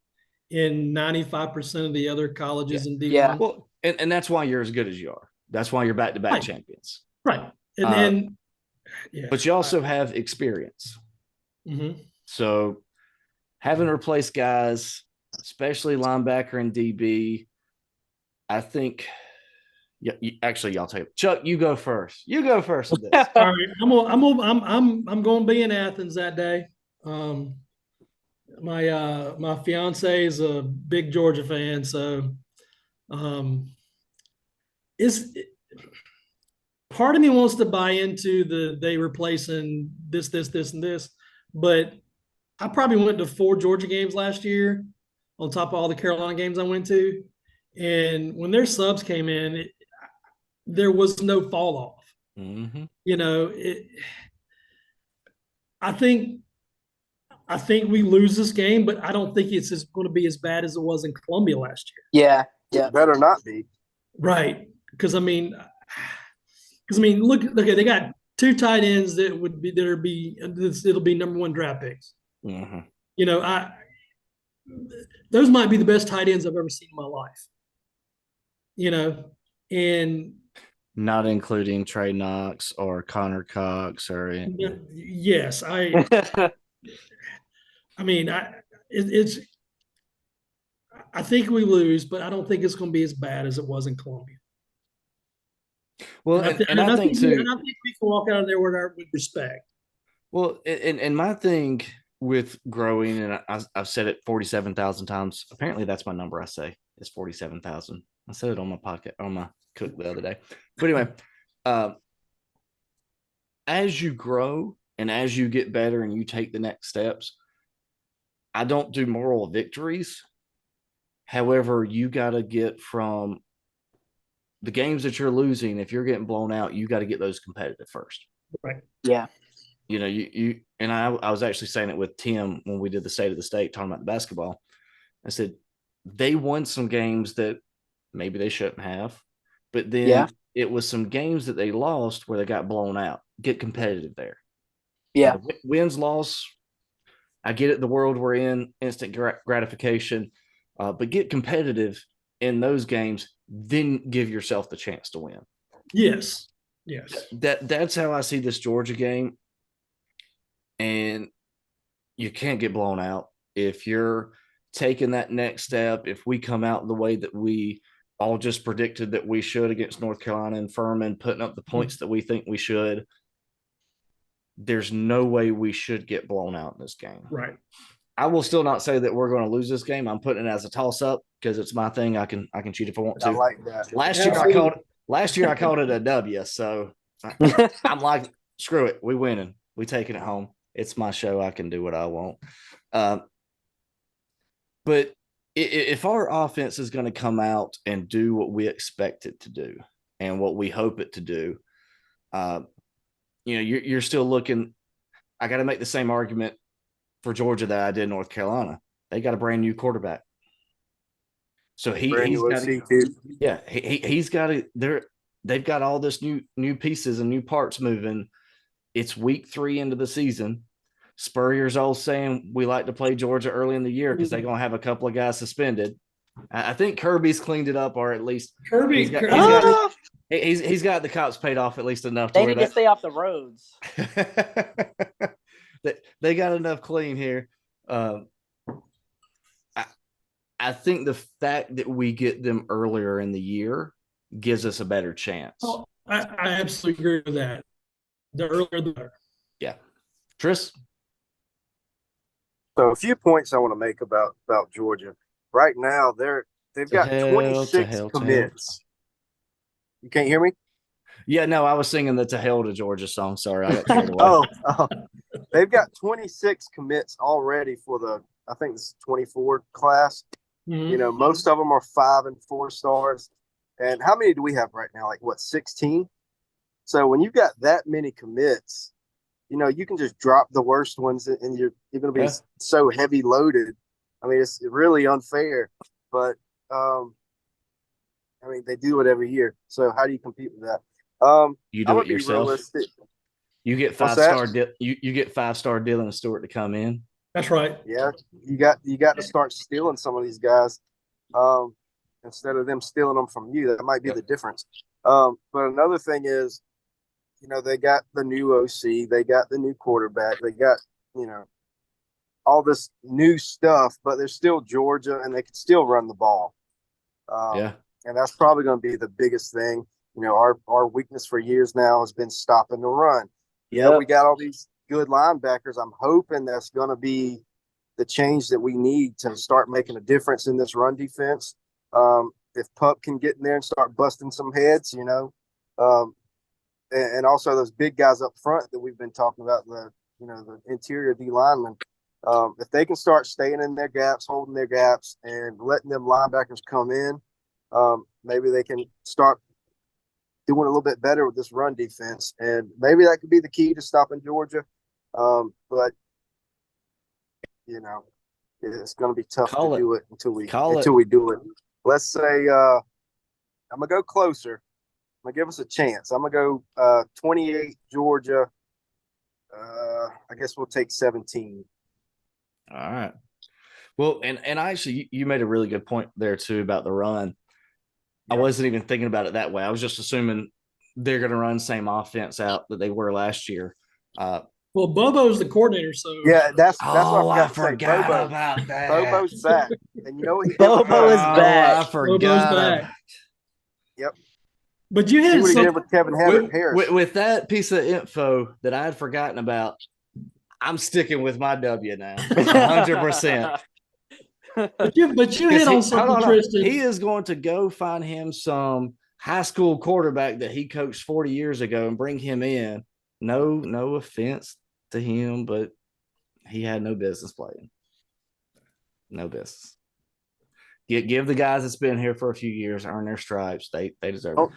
in 95% of the other colleges in D1. Yeah. Well, and that's why you're as good as you are. That's why you're back-to-back champions. Right. And then but you also have experience. Mm-hmm. So having to replace guys, especially linebacker and DB, I think. Yeah, y'all take it. Chuck, you go first. You go first with this. All right, I'm going to be in Athens that day. My fiance is a big Georgia fan, so part of me wants to buy into they replacing this, and this, but I probably went to 4 Georgia games last year on top of all the Carolina games I went to, and when their subs came in, there was no fall off. Mm-hmm. You know, I think we lose this game, but I don't think it's going to be as bad as it was in Columbia last year. Yeah. It better not be. Right. Because I mean, look, they got 2 tight ends it'll be number 1 draft picks. Mm-hmm. You know, those might be the best tight ends I've ever seen in my life. And Not including Trey Knox or Connor Cox or yes, it's. I think we lose, but I don't think it's going to be as bad as it was in Columbia. well, and I think too. And I think we can walk out of there with respect. Well, and my thing with growing, and I've said it 47,000 times. Apparently, that's my number. I say it's 47,000. I said it on my pocket on my cook the other day. But anyway, as you grow and as you get better and you take the next steps, I don't do moral victories. However, you got to get from the games that you're losing. If you're getting blown out, you got to get those competitive first. Right. Yeah. You and I was actually saying it with Tim when we did the state of the state talking about the basketball. I said they won some games that maybe they shouldn't have, but then it was some games that they lost where they got blown out. Get competitive there. Yeah. Wins, loss. I get it. The world we're in, instant gratification, but get competitive in those games. Then give yourself the chance to win. Yes. That's how I see this Georgia game. And you can't get blown out if you're taking that next step. If we come out the way that we all just predicted that we should against North Carolina and Furman, putting up the points that we think we should, there's no way we should get blown out in this game. Right. I will still not say that we're going to lose this game. I'm putting it as a toss up because it's my thing. I can cheat if I want to. I like that. Last year I called it a W. So I'm like, screw it. We winning. We taking it home. It's my show. I can do what I want. But if our offense is going to come out and do what we expect it to do and what we hope it to do, you're still looking. I got to make the same argument for Georgia that I did North Carolina. They got a brand new quarterback. So he's got to, he's got to. They've got all this new pieces and new parts moving. It's week 3 into the season. Spurrier's all saying we like to play Georgia early in the year because they're going to have a couple of guys suspended. I think Kirby's cleaned it up, or at least he's got the cops paid off at least enough. They need to stay off the roads. They got enough clean here. I think the fact that we get them earlier in the year gives us a better chance. Oh, I absolutely agree with that. The earlier the better. Yeah. Tris? So a few points I want to make about Georgia. Right now, they've got 26 commits. You can't hear me? Yeah, no, I was singing the To Hell to Georgia song. Sorry, I got carried away. They've got 26 commits already for the, I think it's 24 class. Mm-hmm. Most of them are 5 and 4 stars. And how many do we have right now? Like, 16? So when you've got that many commits, you can just drop the worst ones and you're going to be so heavy loaded. I mean, it's really unfair, but they do it every year. So how do you compete with that? You do it yourself. You get 5-star. You get 5-star Dylan Stewart to come in. That's right. Yeah, you got to start stealing some of these guys instead of them stealing them from you. That might be the difference. But another thing is, they got the new OC, they got the new quarterback, they got, all this new stuff, but they're still Georgia and they can still run the ball. And that's probably going to be the biggest thing. Our weakness for years now has been stopping the run. Yeah, we got all these good linebackers. I'm hoping that's going to be the change that we need to start making a difference in this run defense. If Pup can get in there and start busting some heads, and also those big guys up front that we've been talking about, the interior D linemen, if they can start staying in their gaps, holding their gaps, and letting them linebackers come in, maybe they can start doing a little bit better with this run defense, and maybe that could be the key to stopping Georgia. But it's going to be tough to do it until we do it. Let's say I'm gonna go closer. I'm gonna give us a chance. I'm gonna go 28 Georgia. I guess we'll take 17. All right. Well, and actually, you made a really good point there too about the run. I wasn't even thinking about it that way. I was just assuming they're going to run same offense out that they were last year. Well, Bobo's the coordinator, so Yeah, that's what I I forgot to say. forgot Bobo, about that. Bobo's back, and you know what he did with Bobo is us? back. I Bobo's forgot. back. Yep. But you See had what he some. did with Kevin Harris. With that piece of info that I had forgotten about, I'm sticking with my W now, 100%. But you hit on something, Tristin. He is going to go find him some high school quarterback that he coached 40 years ago and bring him in. No offense to him, but he had no business playing. No business. Give the guys that's been here for a few years earn their stripes. They deserve it.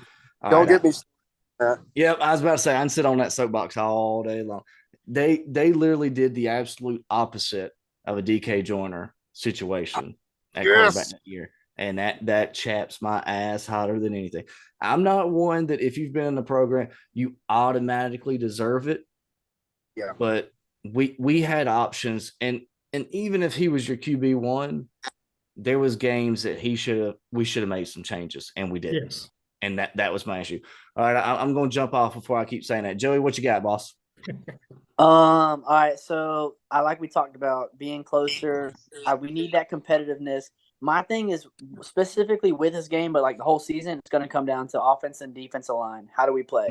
Don't get me. Yep, I was about to say I can sit on that soapbox all day long. They literally did the absolute opposite of a DK Joyner situation at quarterback that year. And that chaps my ass hotter than anything. I'm not one that if you've been in the program, you automatically deserve it. Yeah. But we had options, and even if he was your QB1, there was games that we should have made some changes, and we didn't. Yes. And that was my issue. All right, I'm going to jump off before I keep saying that. Joey, what you got, boss? All right. So we talked about being closer. We need that competitiveness. My thing is specifically with this game, but like the whole season, it's going to come down to offense and defensive line. How do we play?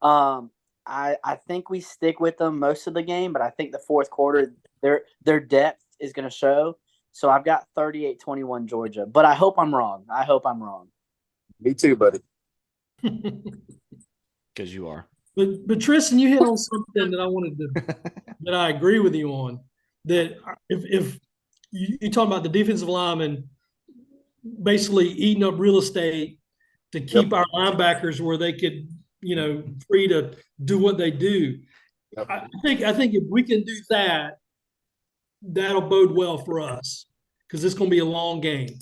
Mm-hmm. I think we stick with them most of the game, but I think the fourth quarter, their depth is going to show. So I've got 38-21 Georgia, but I hope I'm wrong. Me too, buddy. Because you are. But Tristan, you hit on something that I wanted to that I agree with you on. That if you talk about the defensive linemen basically eating up real estate to keep our linebackers where they could, free to do what they do. Yep. I think if we can do that, that'll bode well for us because it's going to be a long game.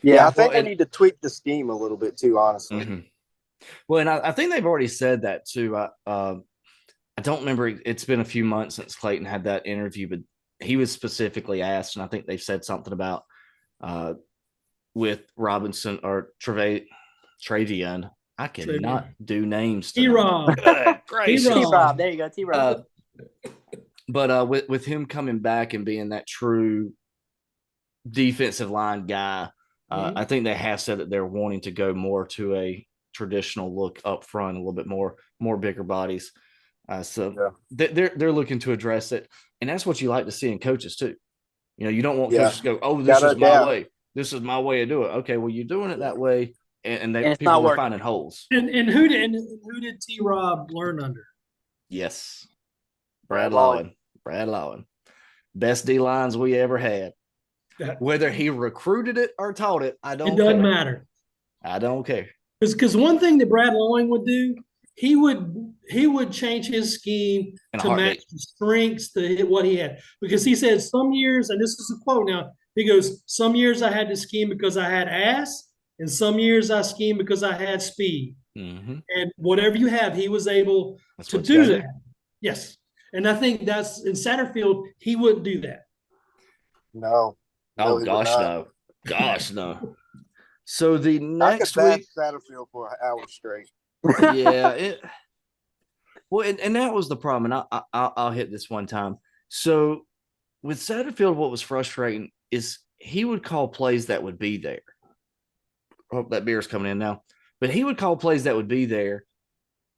Yeah. I think they need to tweak the scheme a little bit too, honestly. Mm-hmm. Well, and I think they've already said that too. I don't remember. It's been a few months since Clayton had that interview, but he was specifically asked, and I think they've said something about with Robinson or Travion. I cannot do names. T-Rob. T-Rob. There you go, T-Rob. But with him coming back and being that true defensive line guy, I think they have said that they're wanting to go more to a traditional look up front, a little bit more bigger bodies. They're looking to address it, and that's what you like to see in coaches too. You don't want coaches to go, "Oh, this is my way. This is my way to do it." Okay, well, you're doing it that way, and people are finding holes. And who did T-Rob learn under? Yes, Brad Lowen. Best D lines we ever had. Whether he recruited it or taught it, I don't care. It doesn't matter. I don't care. Because one thing that Brad Lowen would do, he would change his scheme to match the strengths to what he had. Because he said some years, and this is a quote now, he goes, some years I had to scheme because I had ass, and some years I schemed because I had speed. Mm-hmm. And whatever you have, he was able to do that. Yes. And I think that's in Satterfield, he wouldn't do that. No. Oh, gosh, no. Gosh, no. So the next week, Satterfield for an hour straight. Yeah. And that was the problem. And I'll hit this one time. So with Satterfield, what was frustrating is he would call plays that would be there. Hope that beer's coming in now. But he would call plays that would be there,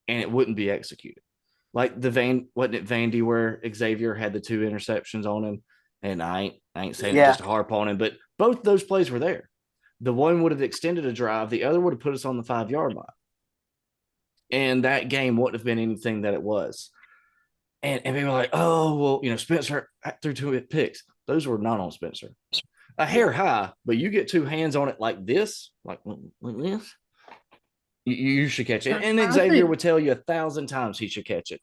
and it wouldn't be executed. Like wasn't it Vandy where Xavier had the 2 interceptions on him? And I ain't saying it just to harp on him, but both those plays were there. The one would have extended a drive. The other would have put us on the 5-yard line. And that game wouldn't have been anything that it was. And people were like, oh, well, Spencer threw 2 picks. Those were not on Spencer. A hair high, but you get 2 hands on it like this, like this, you should catch it. And Xavier would tell you 1,000 times he should catch it.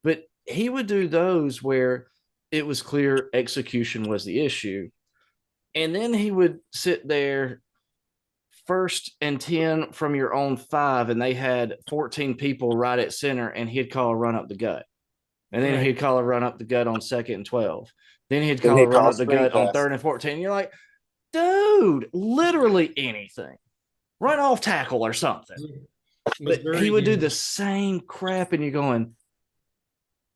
But he would do those where it was clear execution was the issue. And then he would sit there 1st and 10 from your own 5, and they had 14 people right at center, and he'd call a run up the gut. And then Right. he'd call a run up the gut on 2nd and 12. Then he'd call a run up the gut on 3rd and 14. You're like, dude, literally anything. Run off tackle or something. But he would do the same crap, and you're going,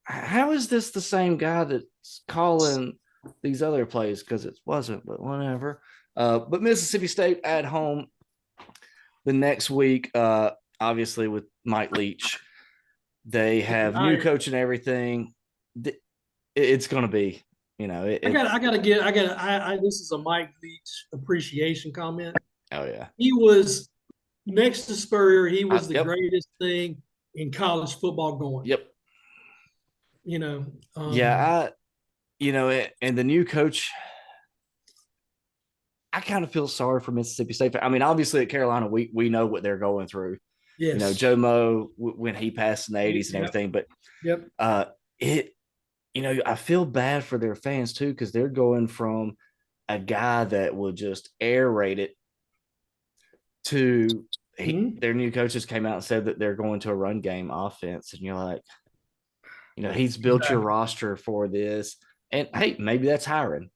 how is this the same guy that's calling these other plays? Because it wasn't, but whatever. But Mississippi State at home the next week, obviously with Mike Leach. They have new coach and everything. It's going to be, this is a Mike Leach appreciation comment. Oh yeah. He was next to Spurrier. He was the greatest thing in college football going. Yep. And the new coach, I kind of feel sorry for Mississippi State. I mean, obviously at Carolina, we know what they're going through. Yes. Joe Mo when he passed in the 80s and everything, but I feel bad for their fans too, because they're going from a guy that will just air raid it to their new coaches came out and said that they're going to a run game offense, and you're like, he's built your roster for this, and hey, maybe that's hiring.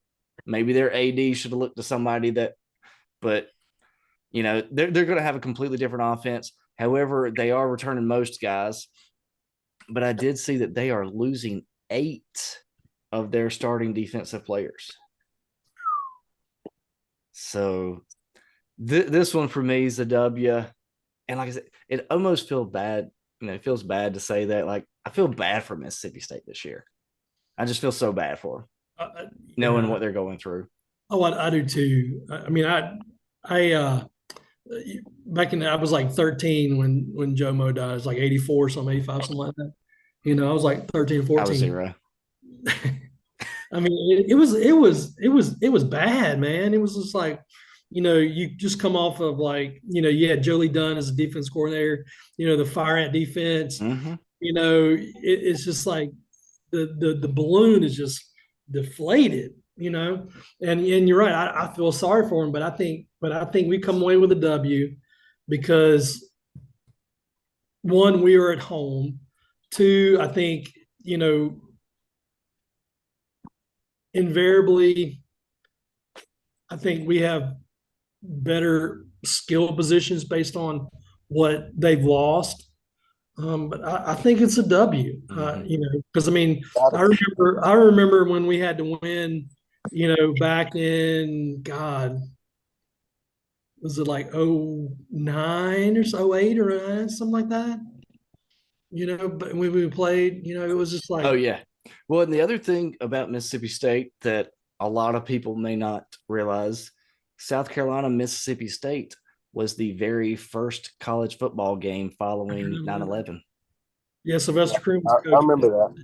Maybe their AD should have looked to somebody that, but they're going to have a completely different offense. However, they are returning most guys, but I did see that they are losing 8 of their starting defensive players. So this one for me is a W. And like I said, it almost feels bad. It feels bad to say that. Like, I feel bad for Mississippi State this year. I just feel so bad for them, knowing what they're going through. Oh, I do too. I mean, I I was like 13 when Joe Mo died. It was like 84, something, 85, something like that. I was like 13, 14. I was 0. I mean, it was bad, man. It was just like, you just come off of like, you had Jolie Dunn as a defense coordinator, the fire ant defense. Mm-hmm. It's just like the balloon is just deflated, and you're right. I feel sorry for him, but I think we come away with a W because, one, we are at home. 2, I think, invariably, I think we have better skill positions based on what they've lost. But I think it's a W, because I mean, I remember when we had to win, back in, God, was it like 09 or so, 08 or 09, something like that? But when we played, it was just like, oh yeah. Well, and the other thing about Mississippi State that a lot of people may not realize, South Carolina, Mississippi State was the very first college football game following 9/11. Yeah, Sylvester Croom. I remember that.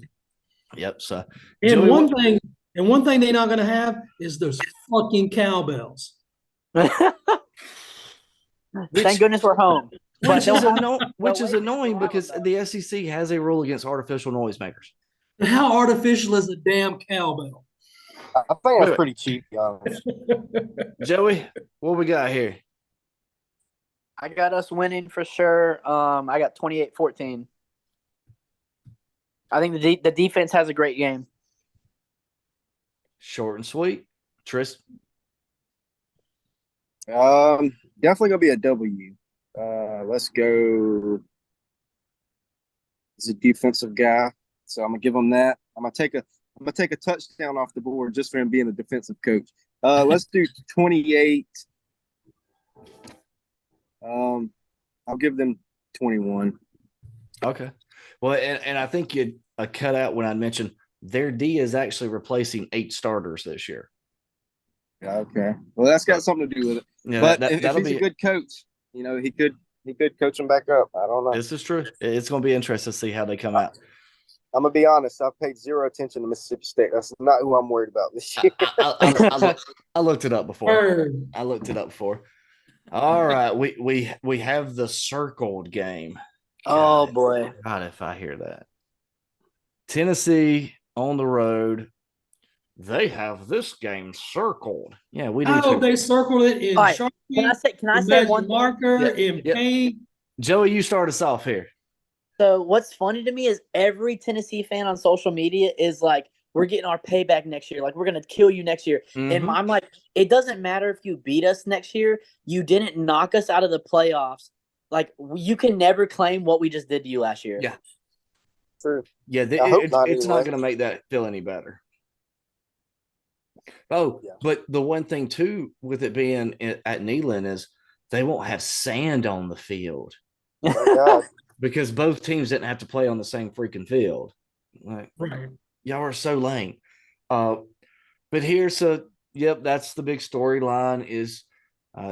Yep. So, and Joey, one thing they're not going to have is those fucking cowbells. Thank goodness we're home. Which is annoying because the SEC has a rule against artificial noisemakers. How artificial is a damn cowbell? I think that's pretty cheap, to be honest. Joey, what we got here? I got us winning for sure. I got 28-14. I think the defense has a great game. Short and sweet. Tristan? Definitely gonna be a W. Let's go. He's a defensive guy, so I'm gonna give him that. I'm gonna take a touchdown off the board just for him being a defensive coach. Let's do 28. I'll give them 21. Okay. Well, and I think you cut out when I mentioned their D is actually replacing 8 starters this year. Okay. Well, that's got something to do with it. Yeah, but if he's a good coach, he could coach them back up. I don't know. This is true. It's going to be interesting to see how they come out. I'm gonna be honest. I've paid zero attention to Mississippi State. That's not who I'm worried about this year. I looked it up before. All right, we have the circled game. Oh boy! God, if I hear that, Tennessee on the road. They have this game circled. Yeah, we do. Oh, they circled it in Sharpie. Can I say one marker in paint? Joey, you start us off here. So what's funny to me is every Tennessee fan on social media is like, we're getting our payback next year. Like, we're going to kill you next year. And Mhm. I'm like, it doesn't matter if you beat us next year. You didn't knock us out of the playoffs. Like, you can never claim what we just did to you last year. Yeah. True. Yeah, I hope not it's not anyway. going to make that feel any better. Oh, Yeah. but the one thing too with it being at Neyland is they won't have sand on the field Thank God. because both teams didn't have to play on the same freaking field. Like, Right. y'all are so lame. But yep, that's the big storyline is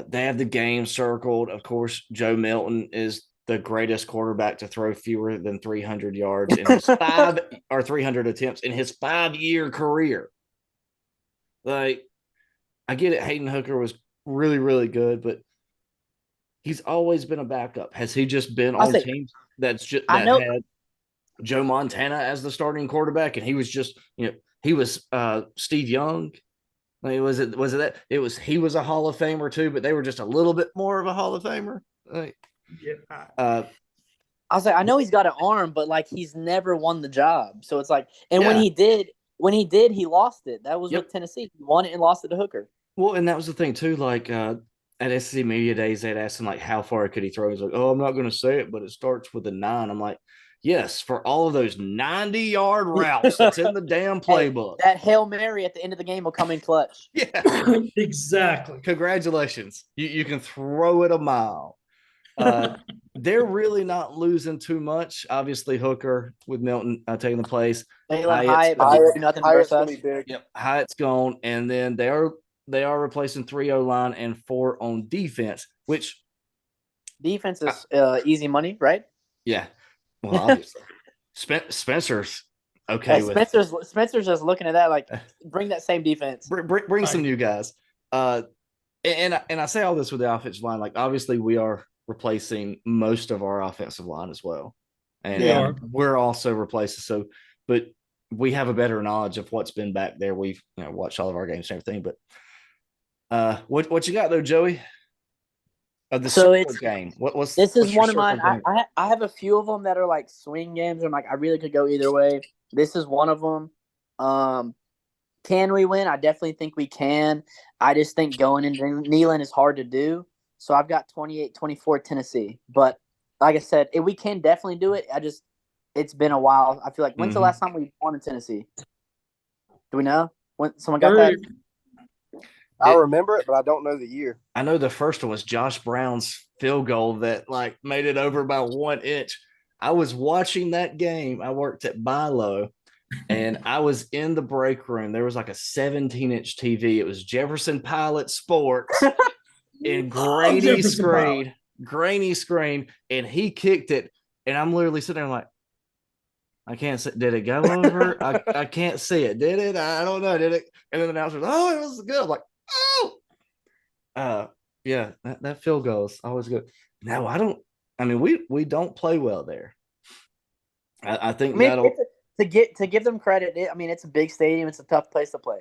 they have the game circled. Of course, Joe Milton is the greatest quarterback to throw fewer than 300 yards in his 300 attempts in his 5-year career. Like, I get it. Hayden Hooker was really, really good, but he's always been a backup. Has he just been on teams that had Joe Montana as the starting quarterback, and he was just, he was Steve Young. Like, was it that he was a Hall of Famer too, but they were just a little bit more of a Hall of Famer. Like, Yeah. I was like, I know he's got an arm, but like he's never won the job. So it's like, and Yeah. when he did, he lost it. That was Yep. with Tennessee. He won it and lost it to Hooker. Well, and that was the thing too. Like at SEC Media Days, they'd asked him like how far could he throw. He's like, "Oh, I'm not going to say it, but it starts with a 9." I'm like, yes, for all of those 90-yard routes that's in the damn playbook. Hey, that Hail Mary at the end of the game will come in clutch. Yeah, Exactly. congratulations. You can throw it a mile. They're really not losing too much. Obviously, Hooker with Milton taking the place. Jalen Hyatt, but do nothing Hyatt's versus us. gonna be big. Yep, Hyatt's gone, and then they are replacing 3 O-line and 4 on defense, which defense is easy money, right? yeah, well, obviously Spencer's okay with Spencer's just looking at that like, bring that same defense. bring some new guys. And I say all this with the offensive line, like obviously we are replacing most of our offensive line as well, and we're also replacing. So, but we have a better knowledge of what's been back there. We've watched all of our games and everything. But what you got though, Joey? The circle game. This is one of mine. mine. I have a few of them that are like swing games. I'm like, I really could go either way. This is one of them. Can we win? I definitely think we can. I just think going into Neyland is hard to do. So I've got 28-24 Tennessee. But like I said, we can definitely do it. It's been a while. I feel like when's the last time we won in Tennessee? Do we know? When someone got that? I remember it, but I don't know the year. I know the first one was Josh Brown's field goal that like made it over by 1 inch. I was watching that game. I worked at Bilo, and I was in the break room. There was like a 17-inch TV. It was Jefferson Pilot Sports in grainy screen, and he kicked it. And I'm literally sitting there like, I can't see. Did it go over? I can't see it. Did it? I don't know. Did it? And then the announcer, oh, it was good. I'm like, oh, yeah, that field goal is always good. Now we don't play well there. I think that'll to give them credit. It's a big stadium. It's a tough place to play.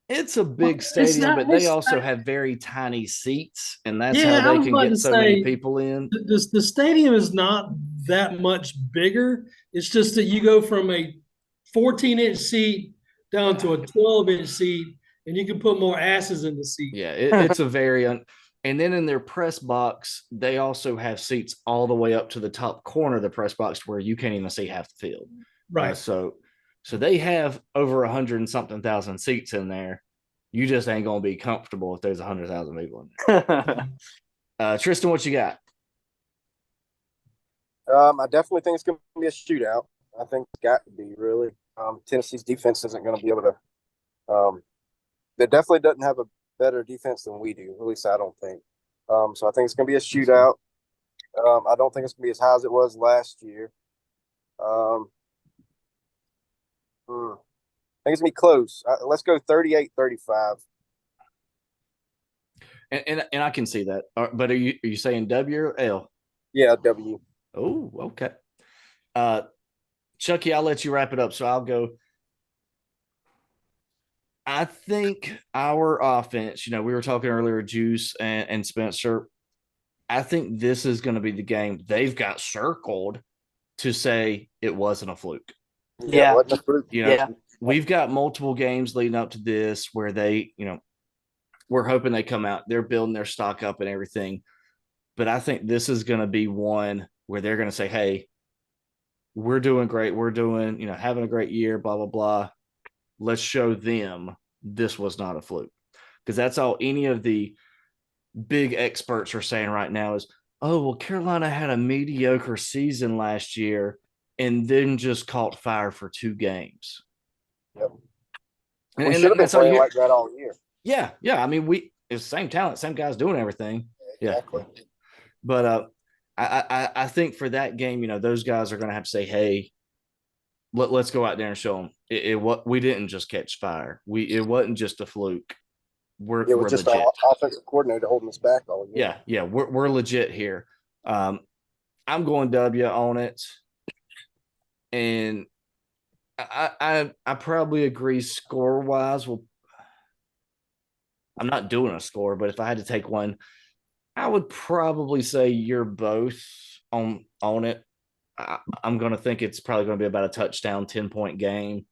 It's a big stadium, but they also have very tiny seats, and that's how they can get so many people in. The stadium is not that much bigger. It's just that you go from a 14-inch seat down to a 12-inch seat, and you can put more asses in the seat. Yeah, it's a very and then in their press box, they also have seats all the way up to the top corner of the press box where you can't even see half the field. Right. So they have over 100 and something thousand seats in there. You just ain't gonna be comfortable if there's 100,000 people in there. Tristan, what you got? I definitely think it's going to be a shootout. I think it's got to be, really. Tennessee's defense isn't going to be able to they definitely doesn't have a better defense than we do. At least I don't think. So I think it's going to be a shootout. I don't think it's going to be as high as it was last year. I think it's going to be close. Let's go 38-35. And I can see that. But are you saying W or L? Yeah, W. Oh, okay. Chucky, I'll let you wrap it up. So I'll go. I think our offense, we were talking earlier, Juice and Spencer. I think this is going to be the game they've got circled to say it wasn't a fluke. Yeah. Wasn't a fluke. You know, we've got multiple games leading up to this where they, we're hoping they come out, they're building their stock up and everything. But I think this is going to be one where they're going to say, hey, we're doing great. We're doing, having a great year, blah, blah, blah. Let's show them this was not a fluke. Because that's all any of the big experts are saying right now is, oh, well, Carolina had a mediocre season last year and then just caught fire for 2 games. Yep. And should have been playing like that all year. Yeah. I mean, it's the same talent, same guys doing everything. Exactly. Yeah. But I think for that game, those guys are going to have to say, hey, let's go out there and show them we didn't just catch fire. It wasn't just a fluke. It was just our offensive coordinator holding us back all year. Yeah, we're legit here. I'm going W on it, and I probably agree score wise. Well, I'm not doing a score, but if I had to take one, I would probably say you're both on it. I'm going to think it's probably going to be about a touchdown, 10-point game.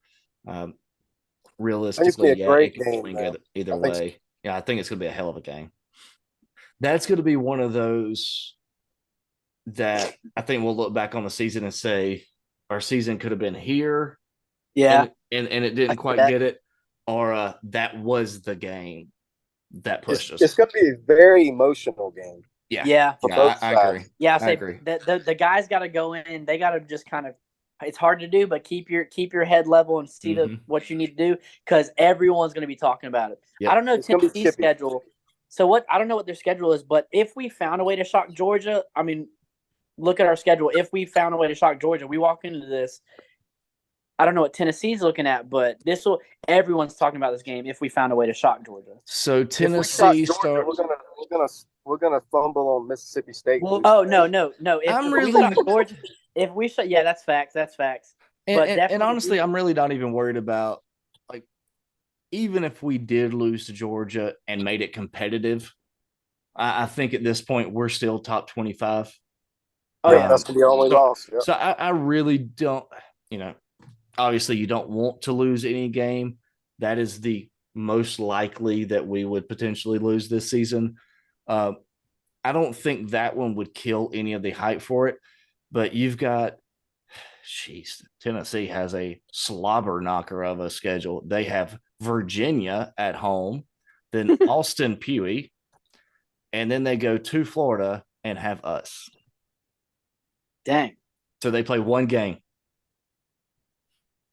Realistically, it's gonna be a great game, either way. Yeah, I think it's going to be a hell of a game. That's going to be one of those that I think we'll look back on the season and say our season could have been here. Yeah. And it didn't quite get it. Or that was the game that pushed us. It's going to be a very emotional game. Yeah. I agree. Yeah, I agree. The guys got to go in. They got to just kind of. It's hard to do, but keep your head level and see what you need to do because everyone's going to be talking about it. Yep. I don't know Tennessee's schedule. So I don't know what their schedule is, but if we found a way to shock Georgia, I mean, look at our schedule. If we found a way to shock Georgia, we walk into this. I don't know what Tennessee's looking at, but everyone's talking about this game if we found a way to shock Georgia. So Tennessee starts. We're gonna fumble on Mississippi State. Well, no. If we shot, that's facts. That's facts. And honestly, I'm really not even worried about even if we did lose to Georgia and made it competitive. I think at this point we're still top 25. Oh yeah, that's gonna be our only loss. Yep. So I really don't. Obviously you don't want to lose any game. That is the most likely that we would potentially lose this season. I don't think that one would kill any of the hype for it, but you've got, Tennessee has a slobber knocker of a schedule. They have Virginia at home, then Austin Peay, and then they go to Florida and have us. Dang. So they play one game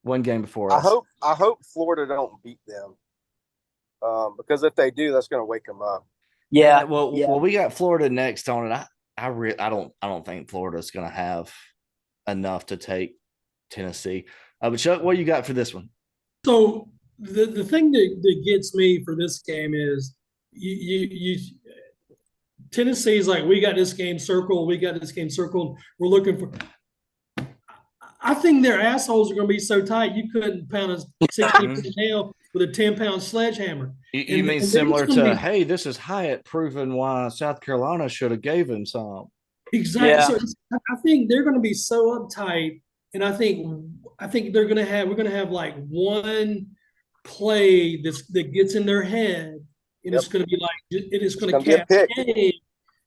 before us. I hope Florida don't beat them, because if they do, that's going to wake them up. Yeah. Well, we got Florida next on it. I don't think Florida's going to have enough to take Tennessee. But Chuck, what you got for this one? So the thing that gets me for this game is you Tennessee's like, we got this game circled. We're looking for. I think their assholes are going to be so tight you couldn't pound a 16-pound nail with a 10-pound sledgehammer. You mean similar to, hey, this is Hyatt proving why South Carolina should have gave him some. Exactly. Yeah. So I think they're going to be so uptight, and I think we're going to have like one play that gets in their head, and it's going to be like it is going to cascade.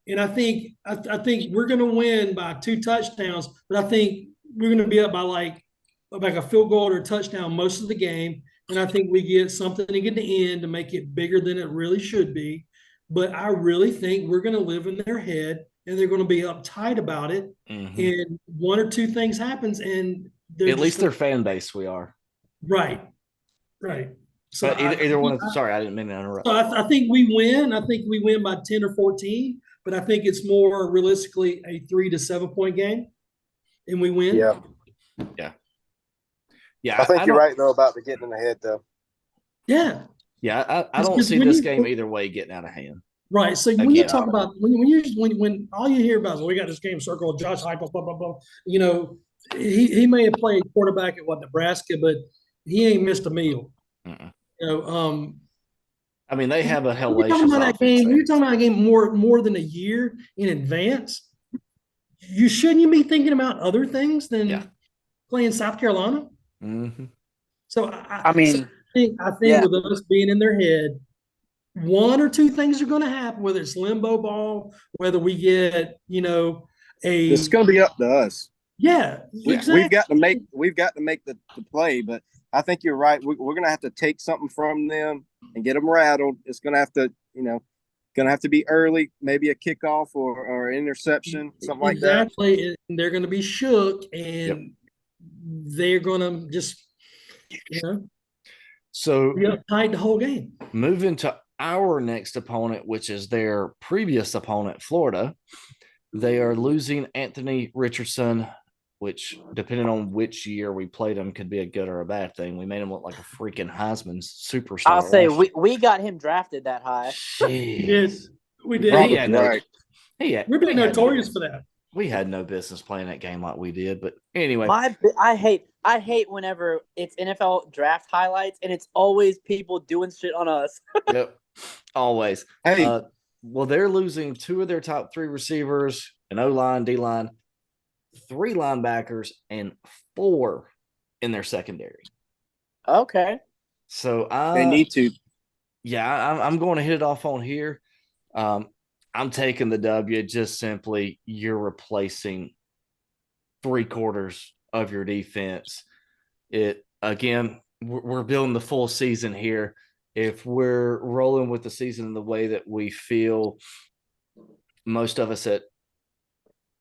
And I think we're going to win by 2 touchdowns, but I think we're going to be up by like a field goal or a touchdown most of the game. And I think we get something to get the end to make it bigger than it really should be. But I really think we're going to live in their head and they're going to be uptight about it. Mm-hmm. And 1 or 2 things happens and at least their fan base we are. Right. So either one. Sorry, I didn't mean to interrupt. So I think we win. I think we win by 10 or 14, but I think it's more realistically a 3 to 7 point game. And we win. Yeah. I think you're right though about the getting in the head though. Yeah. Yeah, I don't see this game either way getting out of hand. Right. So when you talk about when all you hear about is we got this game circled, Josh Heupel, blah blah blah. He may have played quarterback at Nebraska, but he ain't missed a meal. I mean, they have a hellacious offense. When you're talking about a game more than a year in advance. shouldn't you be thinking about other things than Yeah. playing South Carolina? Mm-hmm. So I mean, I think yeah. with us being in their head, one or two things are going to happen. Whether it's limbo ball, whether we get It's a going to be up to us. yeah, exactly. We've got to make the play, but I think you're right. We're going to have to take something from them and get them rattled. It's going to have to, going to have to be early, maybe a kickoff or an interception, something like that. Exactly, and they're going to be shook, and Yep. they're going to just So be uptight the whole game. moving to our next opponent, which is their previous opponent, Florida. They are losing Anthony Richardson, which, depending on which year we played him, could be a good or a bad thing. We made him look like a freaking Heisman superstar. I'll say we got him drafted that high. Jeez. We did. Probably right. We're being notorious for that. We had no business playing that game like we did. But anyway, I hate whenever it's NFL draft highlights and it's always people doing shit on us. yep, always. Hey, well, they're losing two of their top three receivers, an O-line, D-line, 3 linebackers, and 4 in their secondary. Okay. So they need to. Yeah, I'm going to hit it off on here. I'm taking the W. Just simply, you're replacing 3/4 of your defense. We're building the full season here. If we're rolling with the season in the way that we feel, most of us at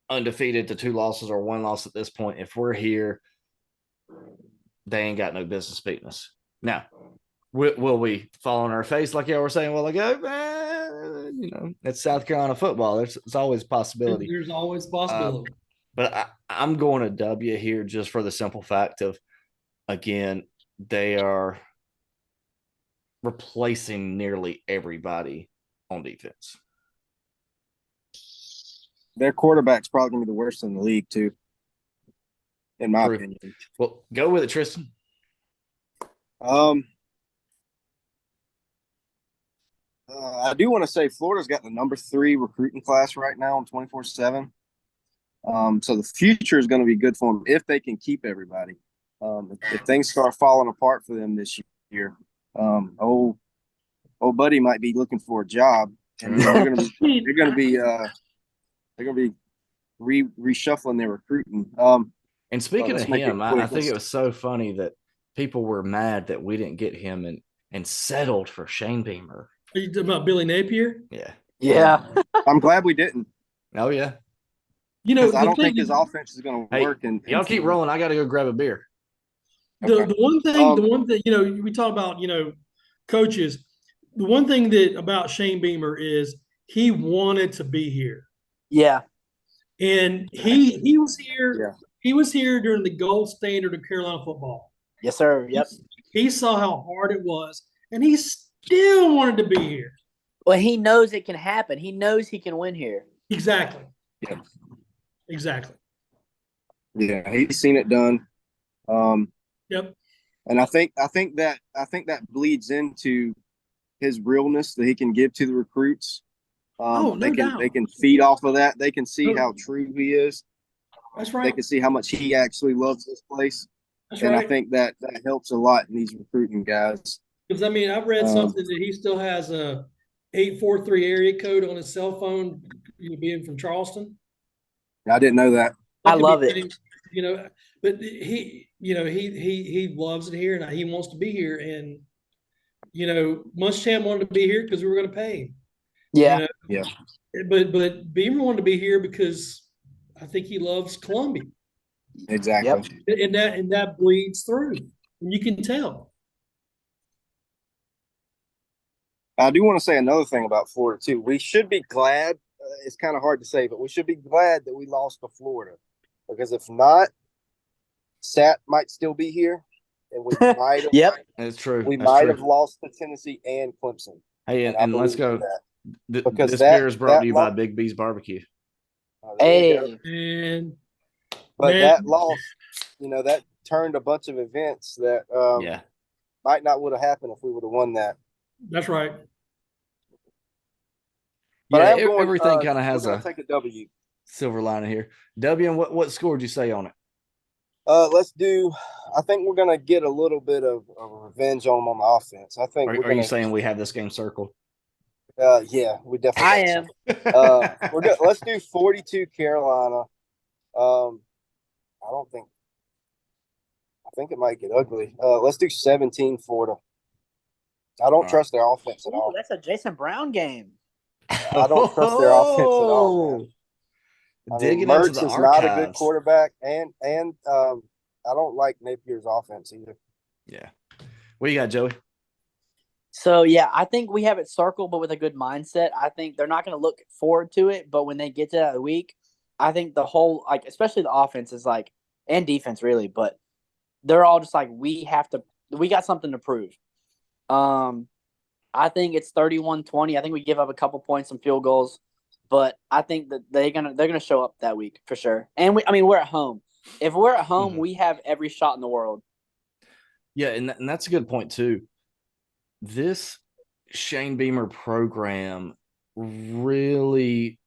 undefeated to 2 losses or 1 loss at this point, if we're here, they ain't got no business beating us. Now, will we fall on our face like y'all were saying a while ago? It's South Carolina football. It's always a possibility. There's always a possibility. But I'm going to W here just for the simple fact of, again, they are replacing nearly everybody on defense. Their quarterback's probably going to be the worst in the league, too, in my opinion. Well, go with it, Tristin. I do want to say Florida's got the number 3 recruiting class right now on 24/7. So the future is going to be good for them if they can keep everybody. If things start falling apart for them this year, old buddy might be looking for a job, and they're going to be reshuffling their recruiting. And speaking of him, I think it was so funny that people were mad that we didn't get him and settled for Shane Beamer. Are you talking about Billy Napier? Yeah. Yeah. I'm glad we didn't. Oh, yeah. I don't think his offense is going to work. And y'all keep rolling. I got to go grab a beer. The one thing, we talk about, coaches. The one thing about Shane Beamer is he wanted to be here. Yeah. And he was here. Yeah. He was here during the gold standard of Carolina football. Yes, sir. Yep. He saw how hard it was, and he still wanted to be here. Well, he knows it can happen. He knows he can win here. Exactly. Yeah. Exactly. Yeah, he's seen it done. Yep. And I think that bleeds into his realness that he can give to the recruits. No doubt. They can feed off of that. They can see how true he is. That's right. They can see how much he actually loves this place. That's and right. I think that helps a lot in these recruiting guys. Because I've read something that he still has a 843 area code on his cell phone, being from Charleston. I didn't know that. I love it. But he loves it here, and he wants to be here. And Muschamp wanted to be here because we were going to pay him. Yeah. Yeah. But Beamer wanted to be here because I think he loves Columbia. Exactly. Yep. And that bleeds through. And you can tell. I do want to say another thing about Florida too. We should be glad. It's kind of hard to say, but we should be glad that we lost to Florida, because if not, Sat might still be here, and we might have. Yep, that's true. We might have lost to Tennessee and Clemson. Hey, and let's go. Because this beer is brought to you by Big B's Barbecue. Hey, that loss, that turned a bunch of events that might not would have happened if we would have won that. That's right. But everything kind of has take a W. silver lining here. W, what score would you say on it? Let's do. I think we're gonna get a little bit of revenge on them on the offense. I think Are you saying we have this game circled? Yeah, we definitely. I am. We're good. Let's do 42 Carolina. I don't think. I think it might get ugly. Let's do 17 Florida. I don't trust their offense at all. That's a Jason Brown game. I don't trust their offense at all, man. Digging Mertz into the is archives. not a good quarterback, and I don't like Napier's offense either. Yeah. What you got, Joey? So, yeah, I think we have it circled, but with a good mindset. I think they're not going to look forward to it, but when they get to that week, I think the whole, like, especially the offense is like, and defense really, but they're all just like, we got something to prove. I think it's 31-20. I think we give up a couple points, some field goals, but I think that they're gonna show up that week for sure. And we're at home. If we're at home, we have every shot in the world. Yeah, and that's a good point too. This Shane Beamer program really,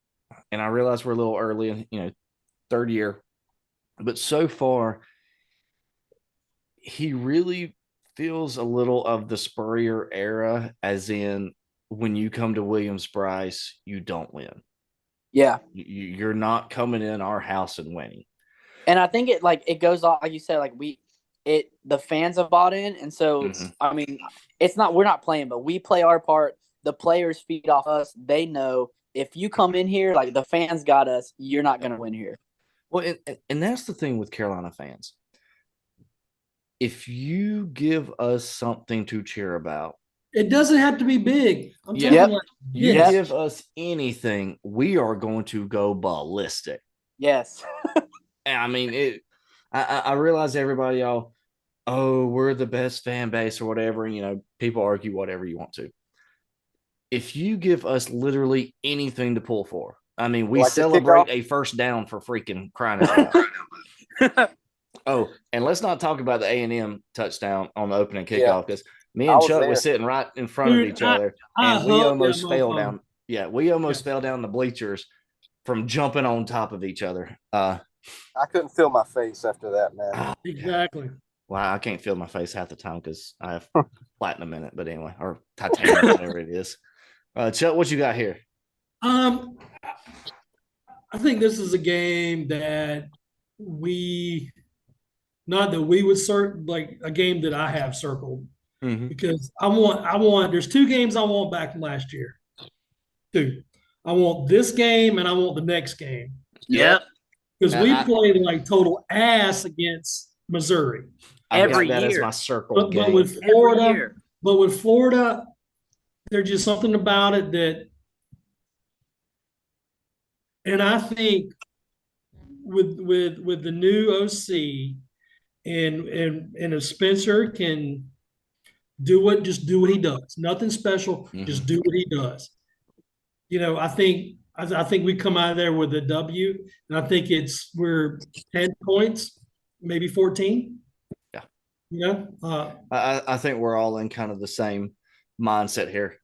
and I realize we're a little early in, third year, but so far, he really feels a little of the Spurrier era, as in when you come to Williams-Brice, you don't win. Yeah. You're not coming in our house and winning. And I think it goes off, like you said, the fans have bought in. And so, I mean, we're not playing, but we play our part. The players feed off us. They know if you come in here, like the fans got us, you're not going to win here. Well, and that's the thing with Carolina fans. If you give us something to cheer about, it doesn't have to be big. I'm you give us anything, we are going to go ballistic. Yes. I mean, I realize everybody we're the best fan base or whatever. People argue whatever you want to. If you give us literally anything to pull for, I mean, we celebrate a first down for freaking crying out loud. Oh, and let's not talk about the A&M touchdown on the opening kickoff, because me and Chuck was sitting right in front of each other, and we almost fell down. Yeah, we almost fell down the bleachers from jumping on top of each other. I couldn't feel my face after that, man. Exactly. Well, I can't feel my face half the time because I have platinum in it, but anyway, or titanium, whatever it is. Chuck, what you got here? I think this is a game that not that we would like a game that I have circled, because I want, there's two games I want back from last year. Two. I want this game and I want the next game. Yep. Because we played like total ass against Missouri. Every year. That is my circle game. But with Florida, there's just something about it that, and I think with the new OC and if Spencer can just do what he does, nothing special, just do what he does. I think we come out of there with a W, and I think we're 10 points, maybe 14. Yeah. I think we're all in kind of the same mindset here.